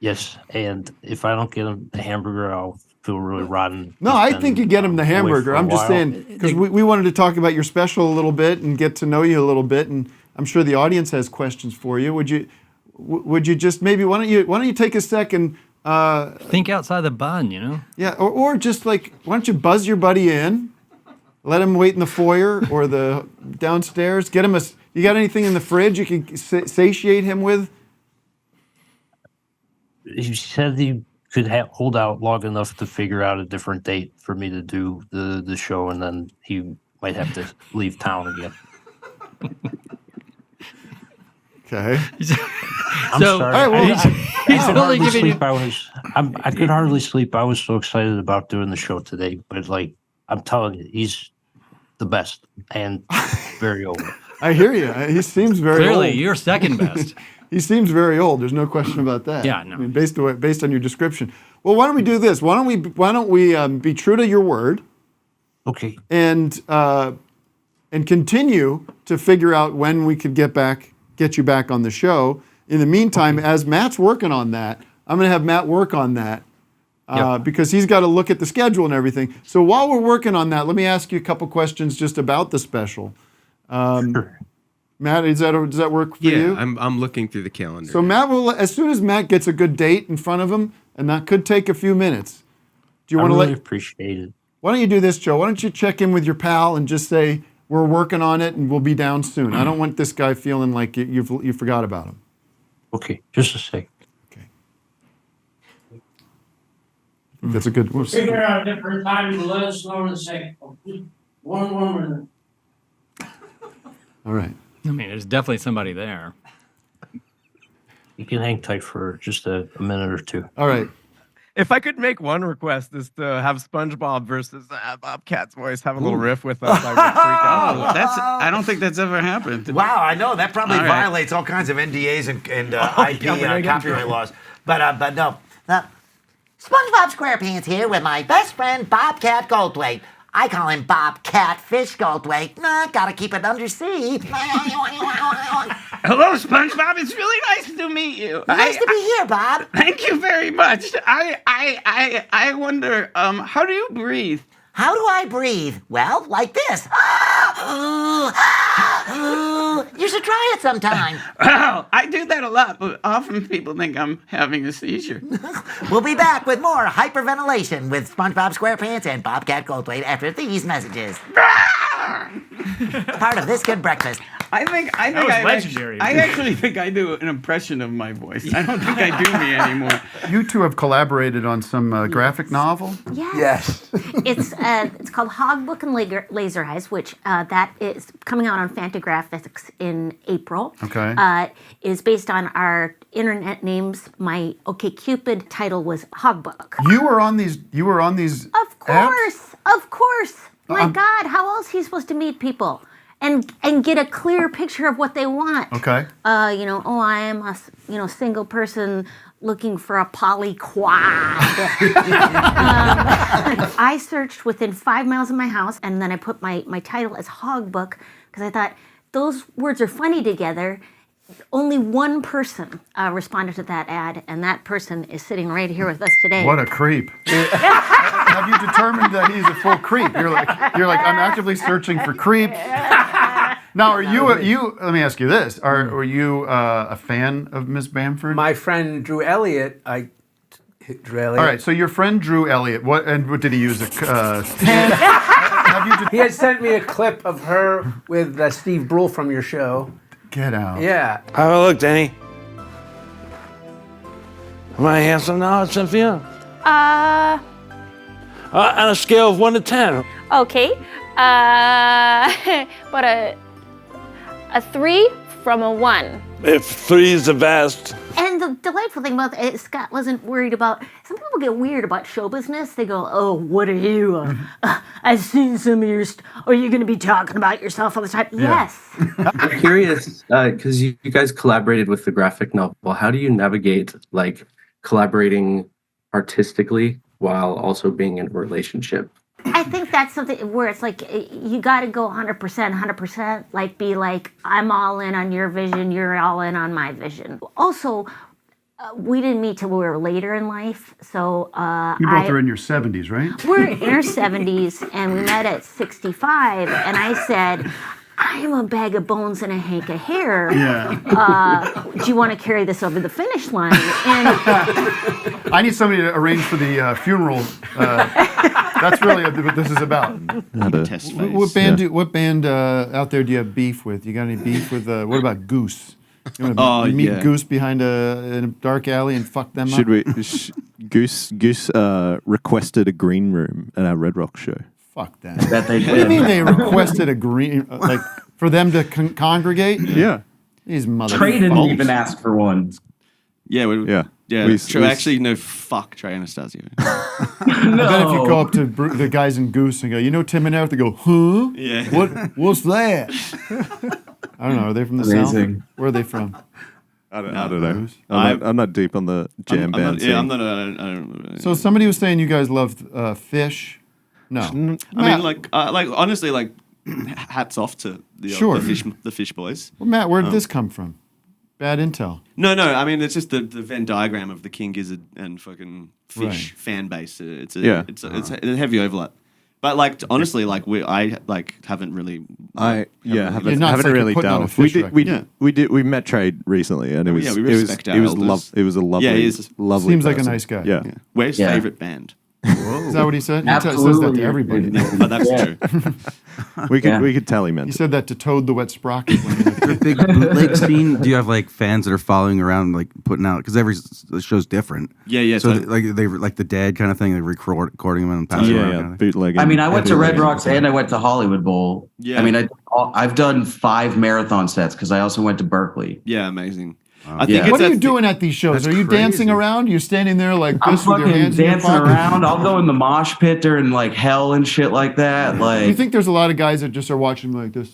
Yes. And if I don't get him the hamburger, I'll feel really rotten. No, I think you get him the hamburger. I'm just saying, because we wanted to talk about your special a little bit and get to know you a little bit. And I'm sure the audience has questions for you. Would you just maybe, why don't you take a second? Think outside the bun, you know? Yeah, or just like, why don't you buzz your buddy in, let him wait in the foyer or the downstairs, get him you got anything in the fridge you can satiate him with? He said he could hold out long enough to figure out a different date for me to do the show, and then he might have to leave town again. Okay. I'm So, sorry. all right, well, he's I could only hardly giving you- sleep. I could hardly sleep. I was so excited about doing the show today, but like I'm telling you, he's the best and very old. I hear you. He seems very Clearly, old. you're second best. He seems very old. There's no question about that. Yeah, no. I mean, based on your description. Well, why don't we do this? Why don't we be true to your word? Okay. And continue to figure out when we could get you back on the show. In the meantime, as Matt's working on that, I'm going to have Matt work on that because he's got to look at the schedule and everything. So while we're working on that, let me ask you a couple questions just about the special. Sure. Matt, does that work for you? Yeah, I'm looking through the calendar. So Matt will, as soon as Matt gets a good date in front of him, and that could take a few minutes. Do you want to really appreciate it. Why don't you do this, Joe? Why don't you check in with your pal and just say we're working on it and we'll be down soon. I don't want this guy feeling like you forgot about him. Okay, just a sec. That's a good. Figure out a different time to let us know in a second. Just one minute. All right. I mean, there's definitely somebody there. You can hang tight for just a minute or two. All right. If I could make one request, is to have SpongeBob versus Bobcat's voice have a little riff with us. I would freak out. I don't think that's ever happened. Wow, I know that probably All right. violates all kinds of NDAs and IP copyright laws. But no. SpongeBob SquarePants here with my best friend Bobcat Goldthwait. I call him Bobcat Fish Goldthwait. Gotta keep it undersea. Hello, SpongeBob. It's really nice to meet you. Nice to be here, Bob. Thank you very much. I wonder, how do you breathe? How do I breathe? Well, like this. You should try it sometime. Well, I do that a lot, but often people think I'm having a seizure. We'll be back with more hyperventilation with SpongeBob SquarePants and Bobcat Goldthwait after these messages. Part of this good breakfast. I actually think I do an impression of my voice. I don't think I do me anymore. You two have collaborated on some graphic novel. Yes. It's called Hogbook and Laser Eyes, which that is coming out on Fantagraphics in April. Okay. Is based on our internet names. My OkCupid title was Hogbook. You were on these. Of course, of course. My God, how else are you supposed to meet people and get a clear picture of what they want? Okay. I am a single person looking for a poly quad. I searched within 5 miles of my house, and then I put my title as Hogbook because I thought those words are funny together. Only one person responded to that ad, and that person is sitting right here with us today. What a creep. Have you determined that he's a full creep? You're like I'm actively searching for creeps. Now, are you? Let me ask you this: Were you a fan of Miss Bamford? My friend Drew Elliott. Drew Elliott. All right. So your friend Drew Elliott. What did he use? He had sent me a clip of her with Steve Brule from your show. Get out. Yeah. How do I look, Danny? Am I handsome now, Cynthia? On a scale of 1 to 10. Okay. But a 3 from a 1. If 3 is the best. And the delightful thing about it, Scott wasn't worried about. Some people get weird about show business. They go, "Oh, what are you? I've seen some of your. Are you going to be talking about yourself all the time?" Yeah. Yes. I'm curious because you guys collaborated with the graphic novel. How do you navigate like collaborating artistically while also being in a relationship? I think that's something where it's like you got to go 100%. Like be like, I'm all in on your vision, you're all in on my vision. Also, we didn't meet till we were later in life, so You both are in your 70s, right? we're in our 70s, and we met at 65, and I said, I'm a bag of bones and a hank of hair. Yeah. Do you want to carry this over the finish line? And I need somebody to arrange for the funeral. That's really what this is about. What band out there do you have beef with? You got any beef with? What about Goose? You want to meet Goose behind in a dark alley and fuck them Should up? we? Goose requested a green room at our Red Rock show. Fuck that. That they What do you mean they requested a green like for them to congregate? Yeah. These motherfuckers. Trey didn't even ask for one. Yeah, actually, no, fuck Trey Anastasio. I bet if you go up to the guys in Goose and go, you know Tim and Eric, they go, huh? Yeah. What's that? I don't know. Are they from the Amazing. South? Where are they from? I don't know. I'm not deep on the jam band scene. I'm not. I don't. So somebody was saying you guys love fish. No, I mean, like honestly, like hats off to the fish boys. Well, Matt, where did this come from? Bad intel. No. I mean, it's just the Venn diagram of the King Gizzard and fucking fish fan base. It's a heavy overlap. But like honestly, like I haven't really. haven't like really putting on a delved. We met Trey recently, and it was we respect our elders. It was a lovely, lovely. Seems like a person. nice guy. Yeah. Where's your favorite band? Is that what he said? Absolutely. He says that to everybody. But that's true. We could tell he meant He it. said that to Toad the Wet Sprocket. The big bootleg scene. Do you have like fans that are following around, like putting out? Because every show's different. Yeah. So they like the Dead kind of thing. They're recording them and passing around. Kind of bootleg. I mean, I went to Red Rocks and I went to Hollywood Bowl. Yeah. I mean, I've done 5 marathon sets because I also went to Berkeley. Yeah, amazing. I think what are you doing at these shows? Are you dancing around? You're standing there like I'm this with your fucking hands in your dancing pockets? around. I'll go in the mosh pit during like hell and shit like that. Like, You think there's a lot of guys that just are watching like this?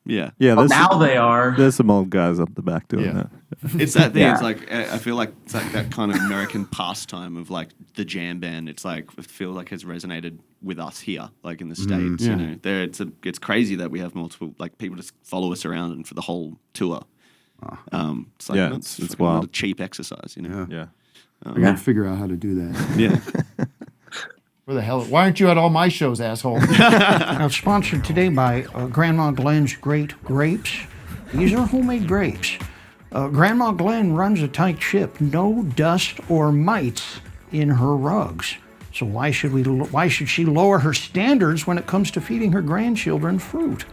Yeah. Well, now they are. There's some old guys up the back doing that. It's that thing. Yeah. It's like I feel like it's like that kind of American pastime of like the jam band. It's like I feel like has resonated with us here, like in the States. Yeah. You know, it's crazy that we have multiple like people just follow us around and for the whole tour. It's like it's fucking wild. not a cheap exercise, you know. Yeah. I gotta figure out how to do that. Yeah. Where the hell? Why aren't you at all my shows, asshole? Sponsored today by Grandma Glen's Great Grapes. These are homemade grapes. Grandma Glen runs a tight ship, no dust or mites in her rugs. So why should she lower her standards when it comes to feeding her grandchildren fruit?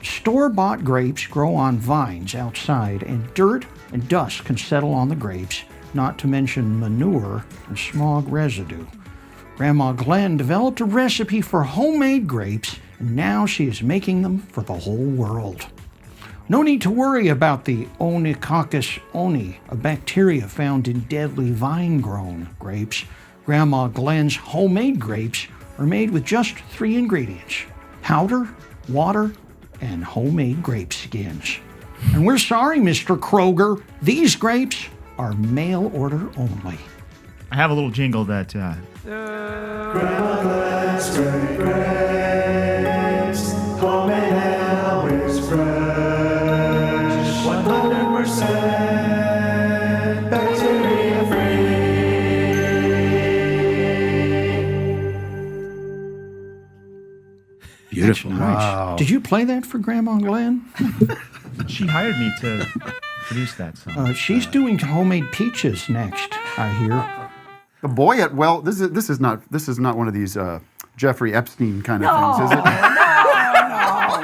Store-bought grapes grow on vines outside, and dirt and dust can settle on the grapes, not to mention manure and smog residue. Grandma Glen developed a recipe for homemade grapes, and now she is making them for the whole world. No need to worry about the Onycoccus oni, a bacteria found in deadly vine-grown grapes. Grandma Glen's homemade grapes are made with just 3 ingredients: powder, water, and homemade grape skins. And we're sorry, Mr. Kroger, these grapes are mail order only. I have a little jingle that. Grandma Glen's great grapes, homemade and always fresh, 100% bacteria free. Beautiful. Nice. Did you play that for Grandma Glen? She hired me to produce that song. She's doing homemade peaches next, I hear. The boy at this is not one of these Jeffrey Epstein kind of things, is it?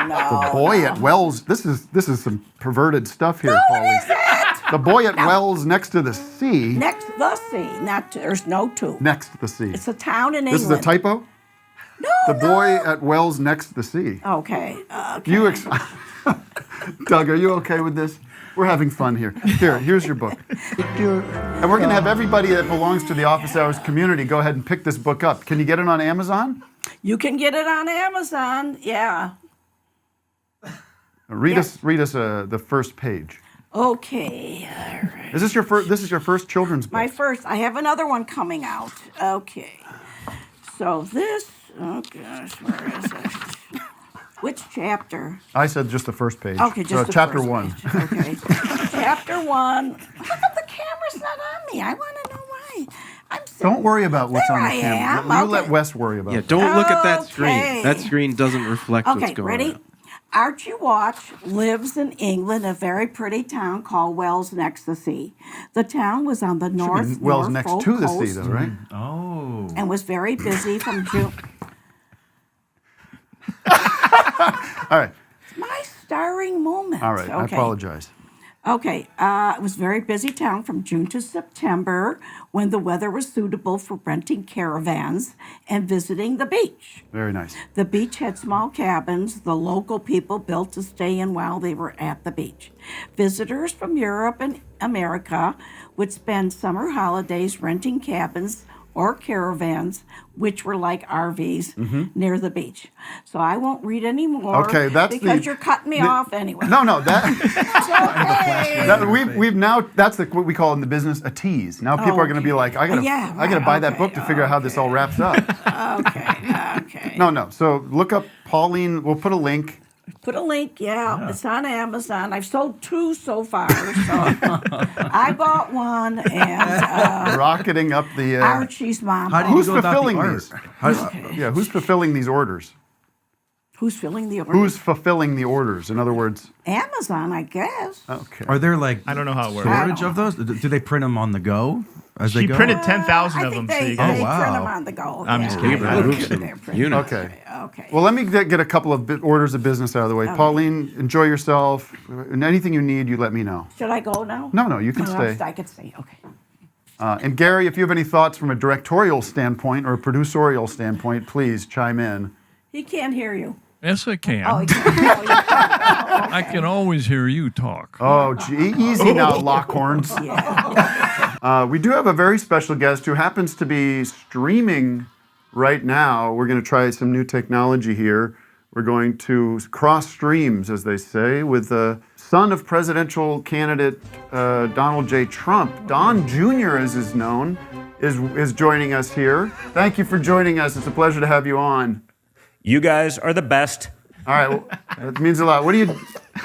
No. The boy at Wells. This is some perverted stuff here, Paulie. The boy at Wells next to the sea. Next to the sea, there's no two. Next to the sea. It's a town in England. This is a typo? No, The boy at Wells next to the sea. Okay. Doug, are you okay with this? We're having fun here. Here's your book. And we're going to have everybody that belongs to the Office Hours community go ahead and pick this book up. Can you get it on Amazon? You can get it on Amazon, yeah. Read us the first page. Okay. All right. Is this your first? This is your first children's book. My first. I have another one coming out. Okay. So this. Oh gosh, where is it? Which chapter? I said just the first page. Okay, just the chapter first 1. Page. Okay. Chapter 1. How come the camera's not on me? I want to know why. Don't worry about what's on the There I camera. am. You let Wes worry about it. Don't look at that screen. Okay. That screen doesn't reflect what's Okay, going ready? on. Archie Watch lives in England, a very pretty town called Wells next to the sea. The town was on the north Wells next Norfolk to the sea, coast though, right? Oh. and was very busy from June. All right. My starring moment. All right. I Okay. apologize. Okay, it was a very busy town from June to September when the weather was suitable for renting caravans and visiting the beach. Very nice. The beach had small cabins the local people built to stay in while they were at the beach. Visitors from Europe and America would spend summer holidays renting cabins or caravans, which were like RVs, near the beach. So I won't read any more Okay, that's because you're cutting me off anyway. No, that Okay. we've now that's what we call in the business a tease. Now people are going to be like, I gotta buy that book to figure out how this all wraps up. Okay. No. So look up Pauline. We'll put a link. Put a link, yeah. It's on Amazon. I've sold 2 so far. So I bought one and Rocketing up the. Archie's mom. Who's fulfilling these? Who's fulfilling these orders? Who's filling the order? Who's fulfilling the orders? In other words. Amazon, I guess. Okay. Are there like I don't know how it works. storage of those? Do they print them on the go as they She go? printed 10,000 of them. They, So you they can, print them on the go. I'm just kidding. Okay. Well, let me get a couple of orders of business out of the way. Okay. Pauline, enjoy yourself. And anything you need, you let me know. Should I go now? No, you can stay. I can stay. Okay. And Gary, if you have any thoughts from a directorial standpoint or a producerial standpoint, please chime in. He can't hear you. Yes, I can. Oh, he can't. I can always hear you talk. Oh, gee, easy now, Lockhorns. We do have a very special guest who happens to be streaming right now. We're going to try some new technology here. We're going to cross streams, as they say, with the son of presidential candidate Donald J. Trump. Don Jr., as is known, is joining us here. Thank you for joining us. It's a pleasure to have you on. You guys are the best. All right, well, that means a lot. What are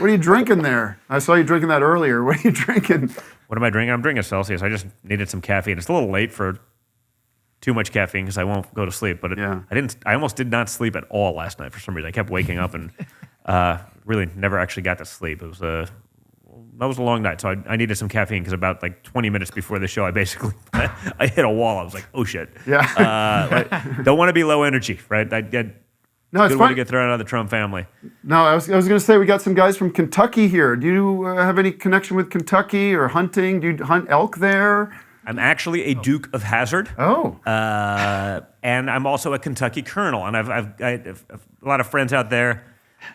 you drinking there? I saw you drinking that earlier. What are you drinking? What am I drinking? I'm drinking a Celsius. I just needed some caffeine. It's a little late for too much caffeine because I won't go to sleep. But I almost did not sleep at all last night for some reason. I kept waking up and really never actually got to sleep. It was that was a long night, so I needed some caffeine because about like 20 minutes before the show, I basically I hit a wall. I was like, oh shit. Yeah. Don't want to be low energy, right? No, it's Good fine. way to get thrown out of the Trump family. No, I was going to say we got some guys from Kentucky here. Do you have any connection with Kentucky or hunting? Do you hunt elk there? I'm actually a Duke of Hazzard. Oh. And I'm also a Kentucky Colonel. And I have a lot of friends out there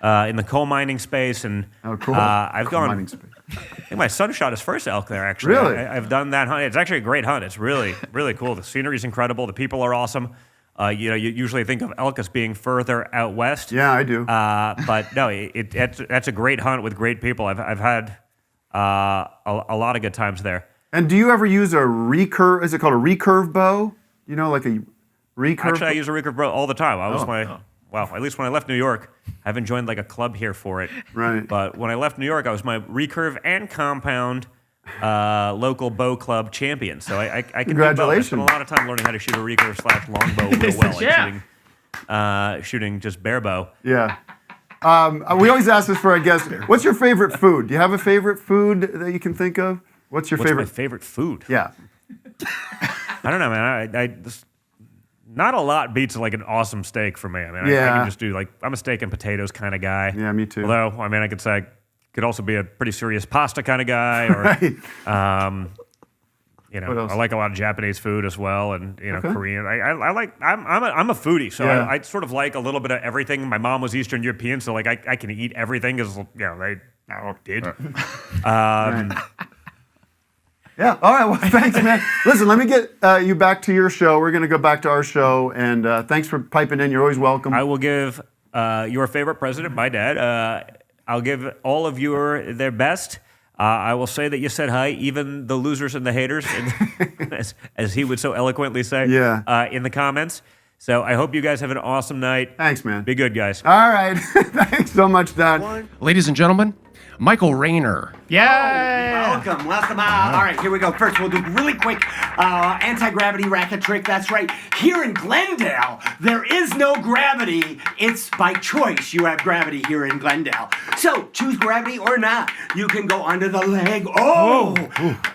in the coal mining space. And cool. I've Coal gone. mining space. I think my son shot his first elk there, actually. Really? I've done that hunt. It's actually a great hunt. It's really, really cool. The scenery is incredible. The people are awesome. You usually think of elk as being further out west. Yeah, I do. But no, that's a great hunt with great people. I've had a lot of good times there. And do you ever use a recurve? Is it called a recurve bow? You know, like a recurve? Actually, I use a recurve bow all the time. Well, at least when I left New York, I haven't joined like a club here for it. Right. But when I left New York, I was my recurve and compound local bow club champion. So I can Congratulations. do both. I spent a lot of time learning how to shoot a recurve / longbow real well, like shooting just bare bow. Yeah. We always ask this for our guests. What's your favorite food? Do you have a favorite food that you can think of? What's my favorite food? Yeah. I don't know, man. Not a lot beats like an awesome steak for me. I mean, I Yeah. can just do I'm a steak and potatoes kind of guy. Yeah, me too. Although, I mean, I could say could also be a pretty serious pasta kind of guy, or I like a lot of Japanese food as well, and Korean. I'm a foodie, so I sort of like a little bit of everything. My mom was Eastern European, so like I can eat everything because they all did. Yeah. All right. Well, thanks, man. Listen, let me get you back to your show. We're going to go back to our show, and thanks for piping in. You're always welcome. I will give your favorite president, my dad. I'll give all of you their best. I will say that you said hi, even the losers and the haters, as he would so eloquently say in the comments. So I hope you guys have an awesome night. Thanks, man. Be good, guys. All right. Thanks so much, Don. Ladies and gentlemen, Michael Rayner. Welcome. All right, here we go. First, we'll do really quick anti-gravity racket trick. That's right. Here in Glendale, there is no gravity. It's by choice. You have gravity here in Glendale. So choose gravity or not. You can go under the leg.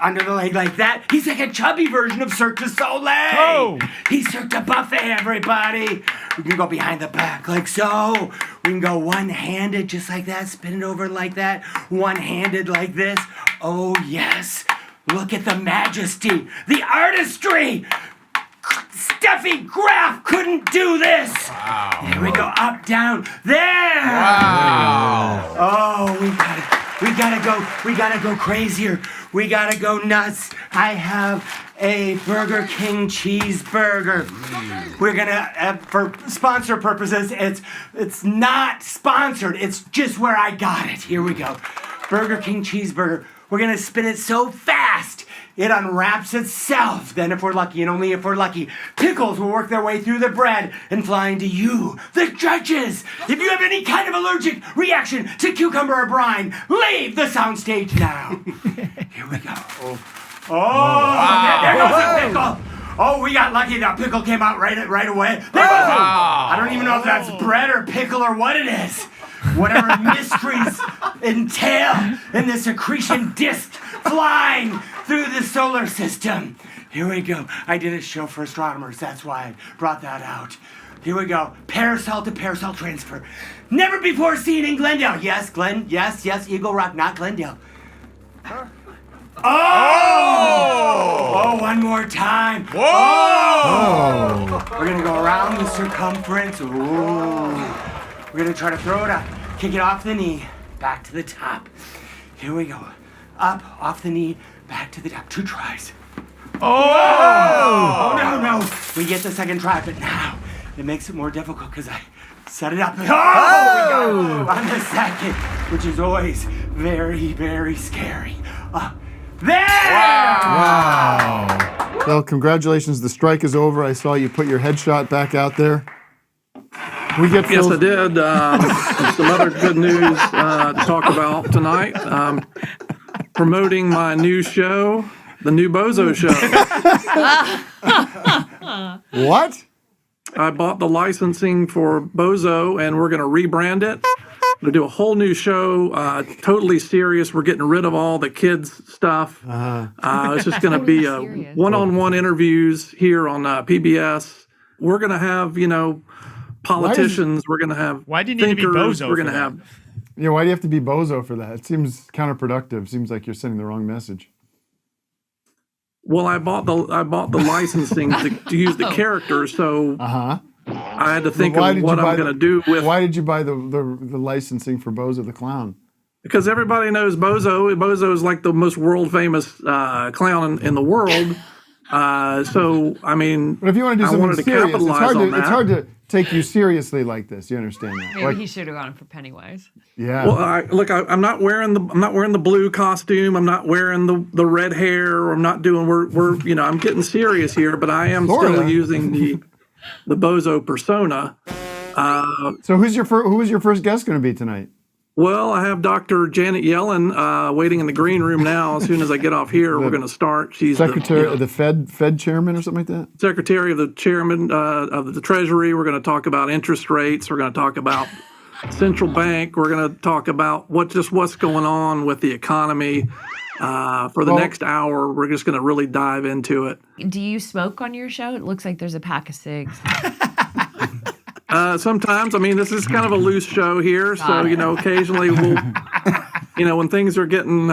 Under the leg like that. He's like a chubby version of Cirque du Soleil. He's Cirque du Buffet, everybody. We can go behind the back like so. We can go one-handed just like that. Spin it over like that. One-handed like this. Oh, yes. Look at the majesty, the artistry. Steffi Graf couldn't do this. Wow. Here we go, up, down, there. Wow. Oh, we gotta go crazier. We gotta go nuts. I have a Burger King cheeseburger. We're gonna, for sponsor purposes, it's not sponsored. It's just where I got it. Here we go. Burger King cheeseburger. We're gonna spin it so fast it unwraps itself. Then if we're lucky, and only if we're lucky, pickles will work their way through the bread and fly into you, the judges. If you have any kind of allergic reaction to cucumber or brine, leave the soundstage now. Here we go. There goes the pickle. Oh, we got lucky. That pickle came out right away. I don't even know if that's bread or pickle or what it is. Whatever mysteries entail in this accretion disk flying through the solar system. Here we go. I did a show for astronomers. That's why I brought that out. Here we go. Parasol to parasol transfer. Never before seen in Glendale. Yes, yes, Eagle Rock, not Glendale. Oh, one more time. Whoa! We're going to go around the circumference. Ooh. We're going to try to throw it up. Kick it off the knee, back to the top. Here we go. Up, off the knee, back to the top. 2 tries. Oh, no. We get the second try, but now it makes it more difficult because I set it up. We got it on the second, which is always very, very scary. There! Wow. Well, congratulations. The strike is over. I saw you put your headshot back out there. Yes, I did. Some other good news to talk about tonight. Promoting my new show, the new Bozo Show. What? I bought the licensing for Bozo, and we're going to rebrand it. We're going to do a whole new show, totally serious. We're getting rid of all the kids' stuff. It's just going to be one-on-one interviews here on PBS. We're going to have, politicians. We're going to have Why do you need thinkers. to be Bozo? We're going to have. Yeah, why do you have to be Bozo for that? It seems counterproductive. Seems like you're sending the wrong message. Well, I bought the licensing to use the character, so I had to think of what I'm going to do with. Why did you buy the licensing for Bozo the Clown? Because everybody knows Bozo. Bozo is like the most world famous clown in the world. So I mean, but if you want to do something serious, it's hard to take you seriously like this. You understand that? Maybe he should have gone for Pennywise. Yeah. Well, I'm not wearing the blue costume. I'm not wearing the red hair. I'm not doing. We're I'm getting serious here, but I am still using the Bozo persona. So who is your first guest going to be tonight? Well, I have Dr. Janet Yellen waiting in the green room now. As soon as I get off here, we're going to start. She's Secretary of the Fed chairman or something like that? Secretary of the chairman of the Treasury. We're going to talk about interest rates. We're going to talk about central bank. We're going to talk about what's going on with the economy. For the next hour, we're just going to really dive into it. Do you smoke on your show? It looks like there's a pack of cigs. Sometimes, I mean, this is kind of a loose show here, so occasionally we'll when things are getting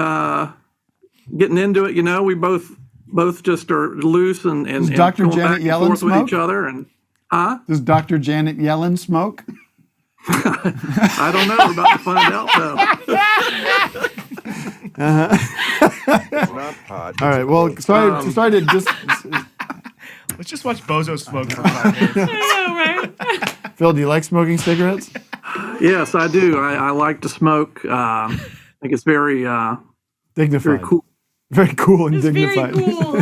into it, we both just are loose and Does and Dr. going Janet back and Yellen forth with smoke? each other. And Does Dr. Janet Yellen smoke? I don't know. We're about to find out though. Not pod. All right. Well, sorry to just. Let's just watch Bozo smoke for 5 minutes. I know, right? Phil, do you like smoking cigarettes? Yes, I do. I like to smoke. I think it's very dignified. very cool. Very cool and dignified. Very cool.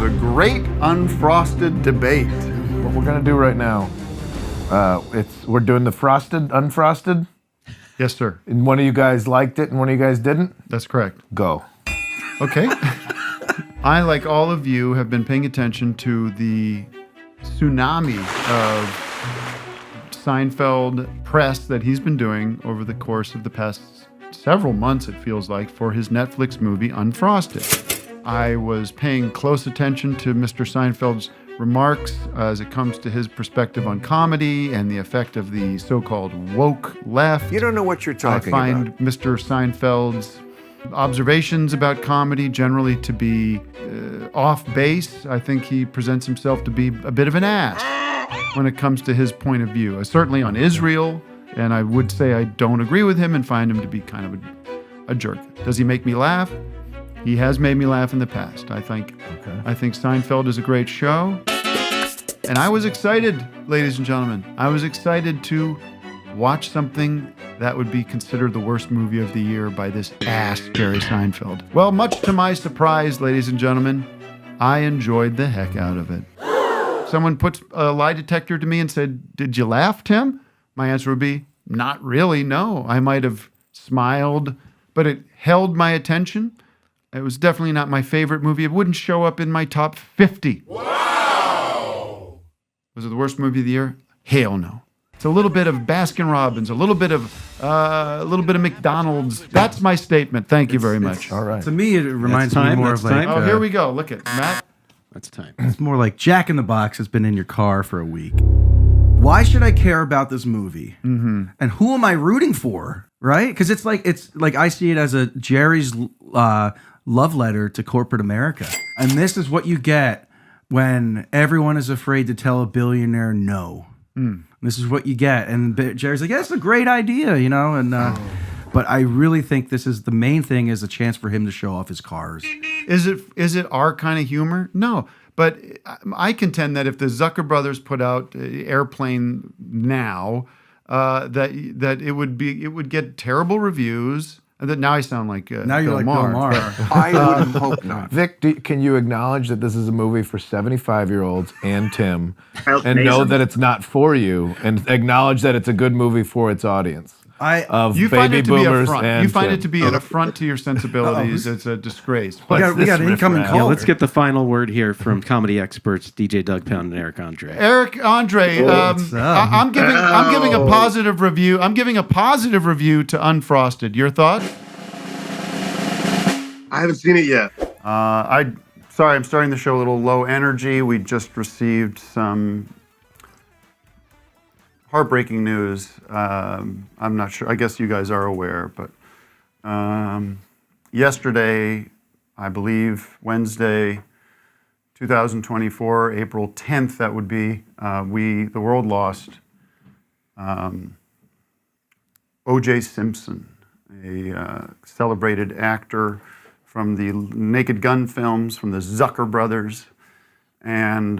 The great unfrosted debate. What we're gonna do right now, we're doing the frosted, unfrosted. Yes, sir. And one of you guys liked it, and one of you guys didn't. That's correct. Go. Okay. I, like all of you, have been paying attention to the tsunami of Seinfeld press that he's been doing over the course of the past several months, it feels like, for his Netflix movie, Unfrosted. I was paying close attention to Mr. Seinfeld's remarks as it comes to his perspective on comedy and the effect of the so-called woke left. You don't know what you're talking I find about. Mr. Seinfeld's observations about comedy generally to be off base. I think he presents himself to be a bit of an ass when it comes to his point of view. Certainly on Israel, and I would say I don't agree with him and find him to be kind of a jerk. Does he make me laugh? He has made me laugh in the past. I think Seinfeld is a great show. And I was excited, ladies and gentlemen. I was excited to watch something that would be considered the worst movie of the year by this ass Jerry Seinfeld. Well, much to my surprise, ladies and gentlemen, I enjoyed the heck out of it. Someone puts a lie detector to me and said, "Did you laugh, Tim?" My answer would be, not really, no. I might have smiled, but it held my attention. It was definitely not my favorite movie. It wouldn't show up in my top 50. Wow! Was it the worst movie of the year? Hell no. It's a little bit of Baskin Robbins, a little bit of McDonald's. That's my statement. Thank you very much. All right. To me, it reminds me more of like. Oh, here we go. Look at Matt. That's time. It's more like Jack in the Box has been in your car for a week. Why should I care about this movie? Mm-hmm. And who am I rooting for? Right? Because it's like I see it as a Jerry's love letter to corporate America, and this is what you get when everyone is afraid to tell a billionaire no. This is what you get, and Jerry's like, "Yeah, it's a great idea, and." But I really think this is the main thing is a chance for him to show off his cars. Is it our kind of humor? No. But I contend that if the Zucker brothers put out Airplane now, that it would get terrible reviews. That now I sound like now you're Bill like Maher. Bill Maher. I would hope not. Vic, can you acknowledge that this is a movie for 75-year-olds and Tim, That's and know amazing. that it's not for you, and acknowledge that it's a good movie for its audience? You find it to be boomers affront. and You find Tim. it to be an affront to your sensibilities. It's a disgrace. We got an incoming caller. Yeah, let's get the final word here from comedy experts DJ Doug Pound and Eric Andre. Eric Andre, I'm giving a positive review. I'm giving a positive review to Unfrosted. Your thought? I haven't seen it yet. I'm starting the show a little low energy. We just received some heartbreaking news. I'm not sure. I guess you guys are aware, but yesterday, I believe Wednesday, 2024, April 10th, that would be, the world lost O.J. Simpson, a celebrated actor from the Naked Gun films, from the Zucker brothers, and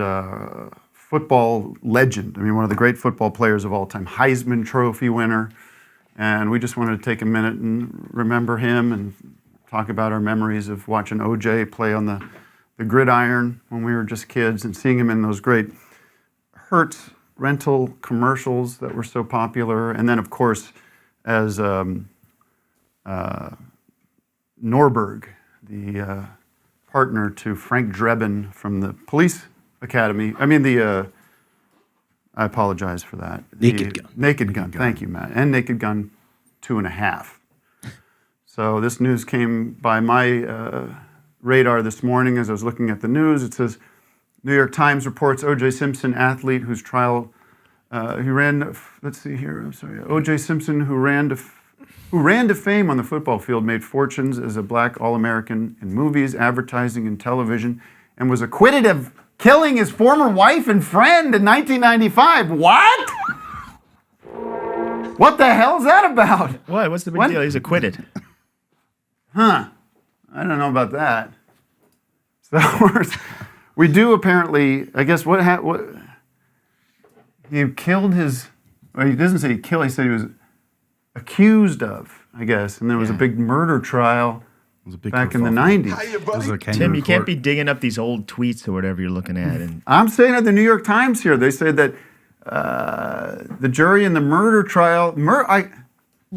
football legend. I mean, one of the great football players of all time, Heisman Trophy winner. And we just wanted to take a minute and remember him and talk about our memories of watching O.J. play on the gridiron when we were just kids and seeing him in those great Hertz rental commercials that were so popular. And then, of course, as Norberg, the partner to Frank Drebin from the Police Academy. I apologize for that. Naked Gun. Thank you, Matt. And Naked Gun 2.5. So this news came by my radar this morning as I was looking at the news. It says, New York Times reports O.J. Simpson, athlete whose trial He ran. Let's see here. I'm sorry. O.J. Simpson, who ran to fame on the football field, made fortunes as a black All-American in movies, advertising, and television, and was acquitted of killing his former wife and friend in 1995. What? What the hell's that about? What? What's the big deal? He's acquitted. Huh. I don't know about that. So we do apparently, I guess, what he killed his, well, he doesn't say he killed, he said he was accused of, I guess, and there was a big murder trial back in the 90s. Tim, you can't be digging up these old tweets or whatever you're looking at. And I'm saying at the New York Times here, they say that the jury in the murder trial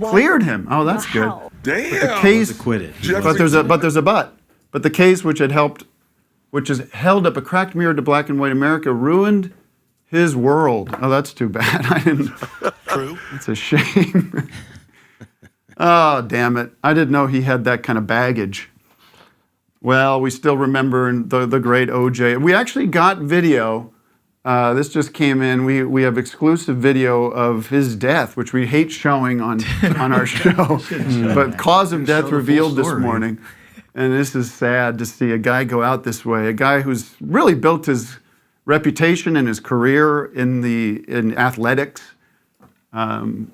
cleared him. Oh, that's good. Damn. But the case acquitted. But there's a but. But the case which has held up a cracked mirror to black and white America ruined his world. Oh, that's too bad. I didn't. True. It's a shame. Oh, damn it. I didn't know he had that kind of baggage. Well, we still remember the great OJ. We actually got video. This just came in. We have exclusive video of his death, which we hate showing on our show. But cause of death revealed this morning. And this is sad to see a guy go out this way. A guy who's really built his reputation and his career in athletics. And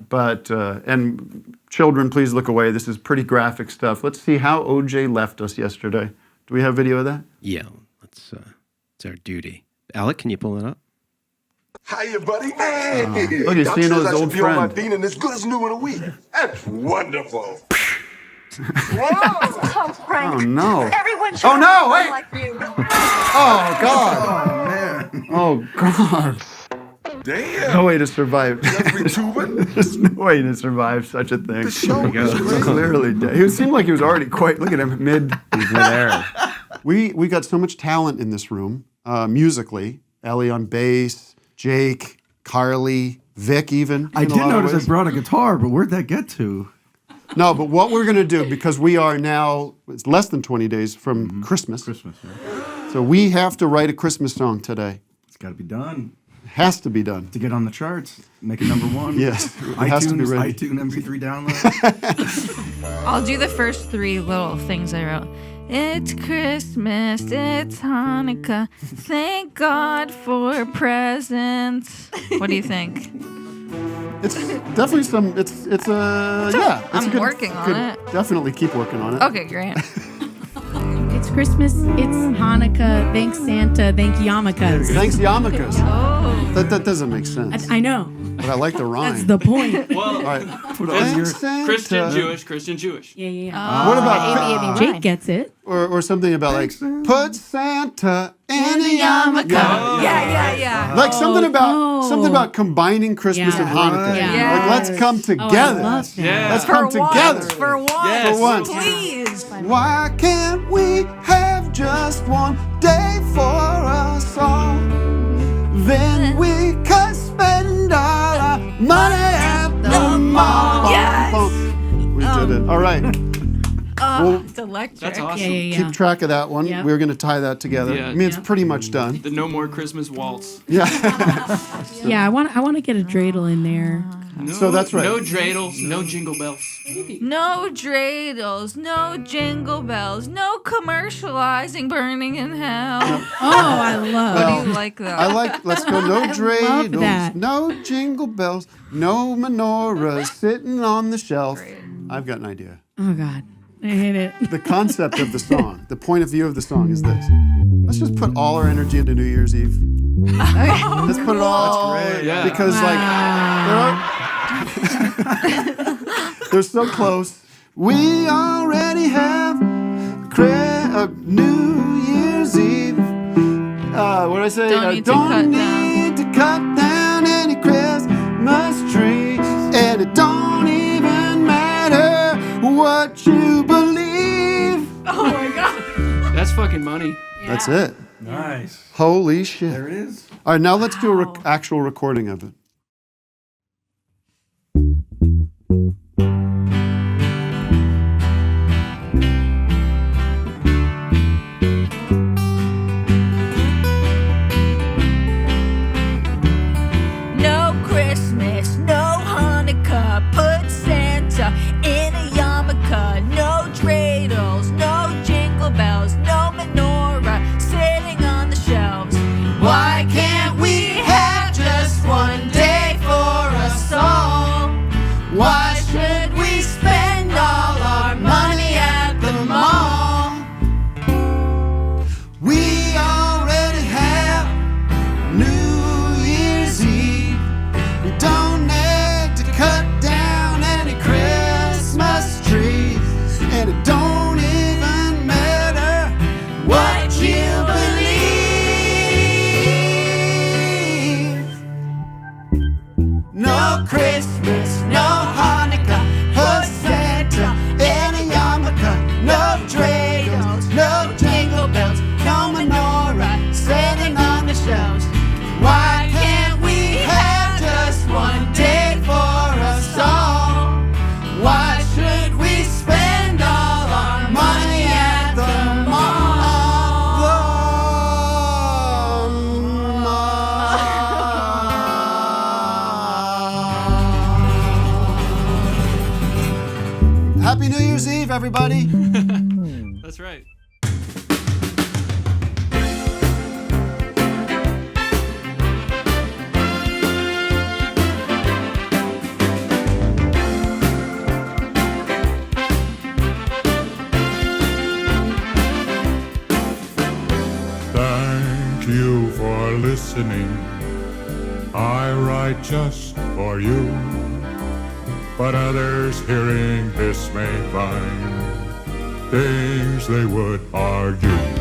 children, please look away. This is pretty graphic stuff. Let's see how OJ left us yesterday. Do we have video of that? Yeah, it's our duty. Alec, can you pull it up? Hiya, buddy. Hey. Look, he's seeing his old be on my friend. beat and as good as new in a week. That's wonderful. Oh, no. Everyone Oh, no, wait. like you. Oh, God. Oh, man. Oh, God. Damn. No way to survive. There's no way to survive such a thing. show is Clearly dead. He seemed like he was already quite. Look at him, mid-air. We got so much talent in this room, musically. Ellie on bass, Jake, Carly, Vic even. I did notice I brought a guitar, but where'd that get to? No, but what we're going to do, because we are now, it's less than 20 days from Christmas. So we have to write a Christmas song today. It's got to be done. It has to be done. To get on the charts, make it number one. Yes, it has to be ready. iTunes MP3 download. I'll do the first three little things I wrote. It's Christmas, it's Hanukkah. Thank God for presents. What do you think? It's definitely some. It's yeah. It's I'm a good, working on good- it. Definitely keep working on it. Okay, great. It's Christmas, it's Hanukkah, thanks Santa, thank yarmulkes. Thanks yarmulkes. Oh. That doesn't make sense. I know. But I like the rhyme. That's the point. All right. It's Christian Jewish. Yeah. What about Jake gets it. or something about like put Santa in a yarmulke? Yeah. Like something about combining Christmas and Hanukkah. Yeah. Like let's come together. love that. Yeah. Let's come together. For once. Yes. For once. Please. Why can't we have just one day for us all? Then we could spend all our money at the mall. Yes. We did it. All right. Well, It's electric. That's awesome. keep track of that one. Yep. We're going to tie that together. Yeah. I mean, it's pretty much done. The No More Christmas Waltz. Yeah. Yeah, I want to get a dreidel in there. No, So that's right. No dreidels, no jingle bells. No dreidels, no jingle bells, no commercializing burning in hell. Oh, I love. What do you like though? I like, let's go, no love dreidels, that. no jingle bells, no menorahs sitting on the shelf. I've got an idea. Oh God, I hate it. The concept of the song, the point of view of the song is this. Let's just put all our energy into New Year's Eve. Let's put it all. That's great, yeah. Because they're so close. We already have New Year's Eve. What did I say? Don't need to cut cut down any Christmas tree, and it don't even matter what you believe. Oh my God. That's fucking money. That's it. Nice. Holy shit. There it is. All right, now let's do an actual recording of it. No Happy New Year's Eve, everybody. That's right. Thank you for listening. I write just for you, but others hearing this may find things they would argue.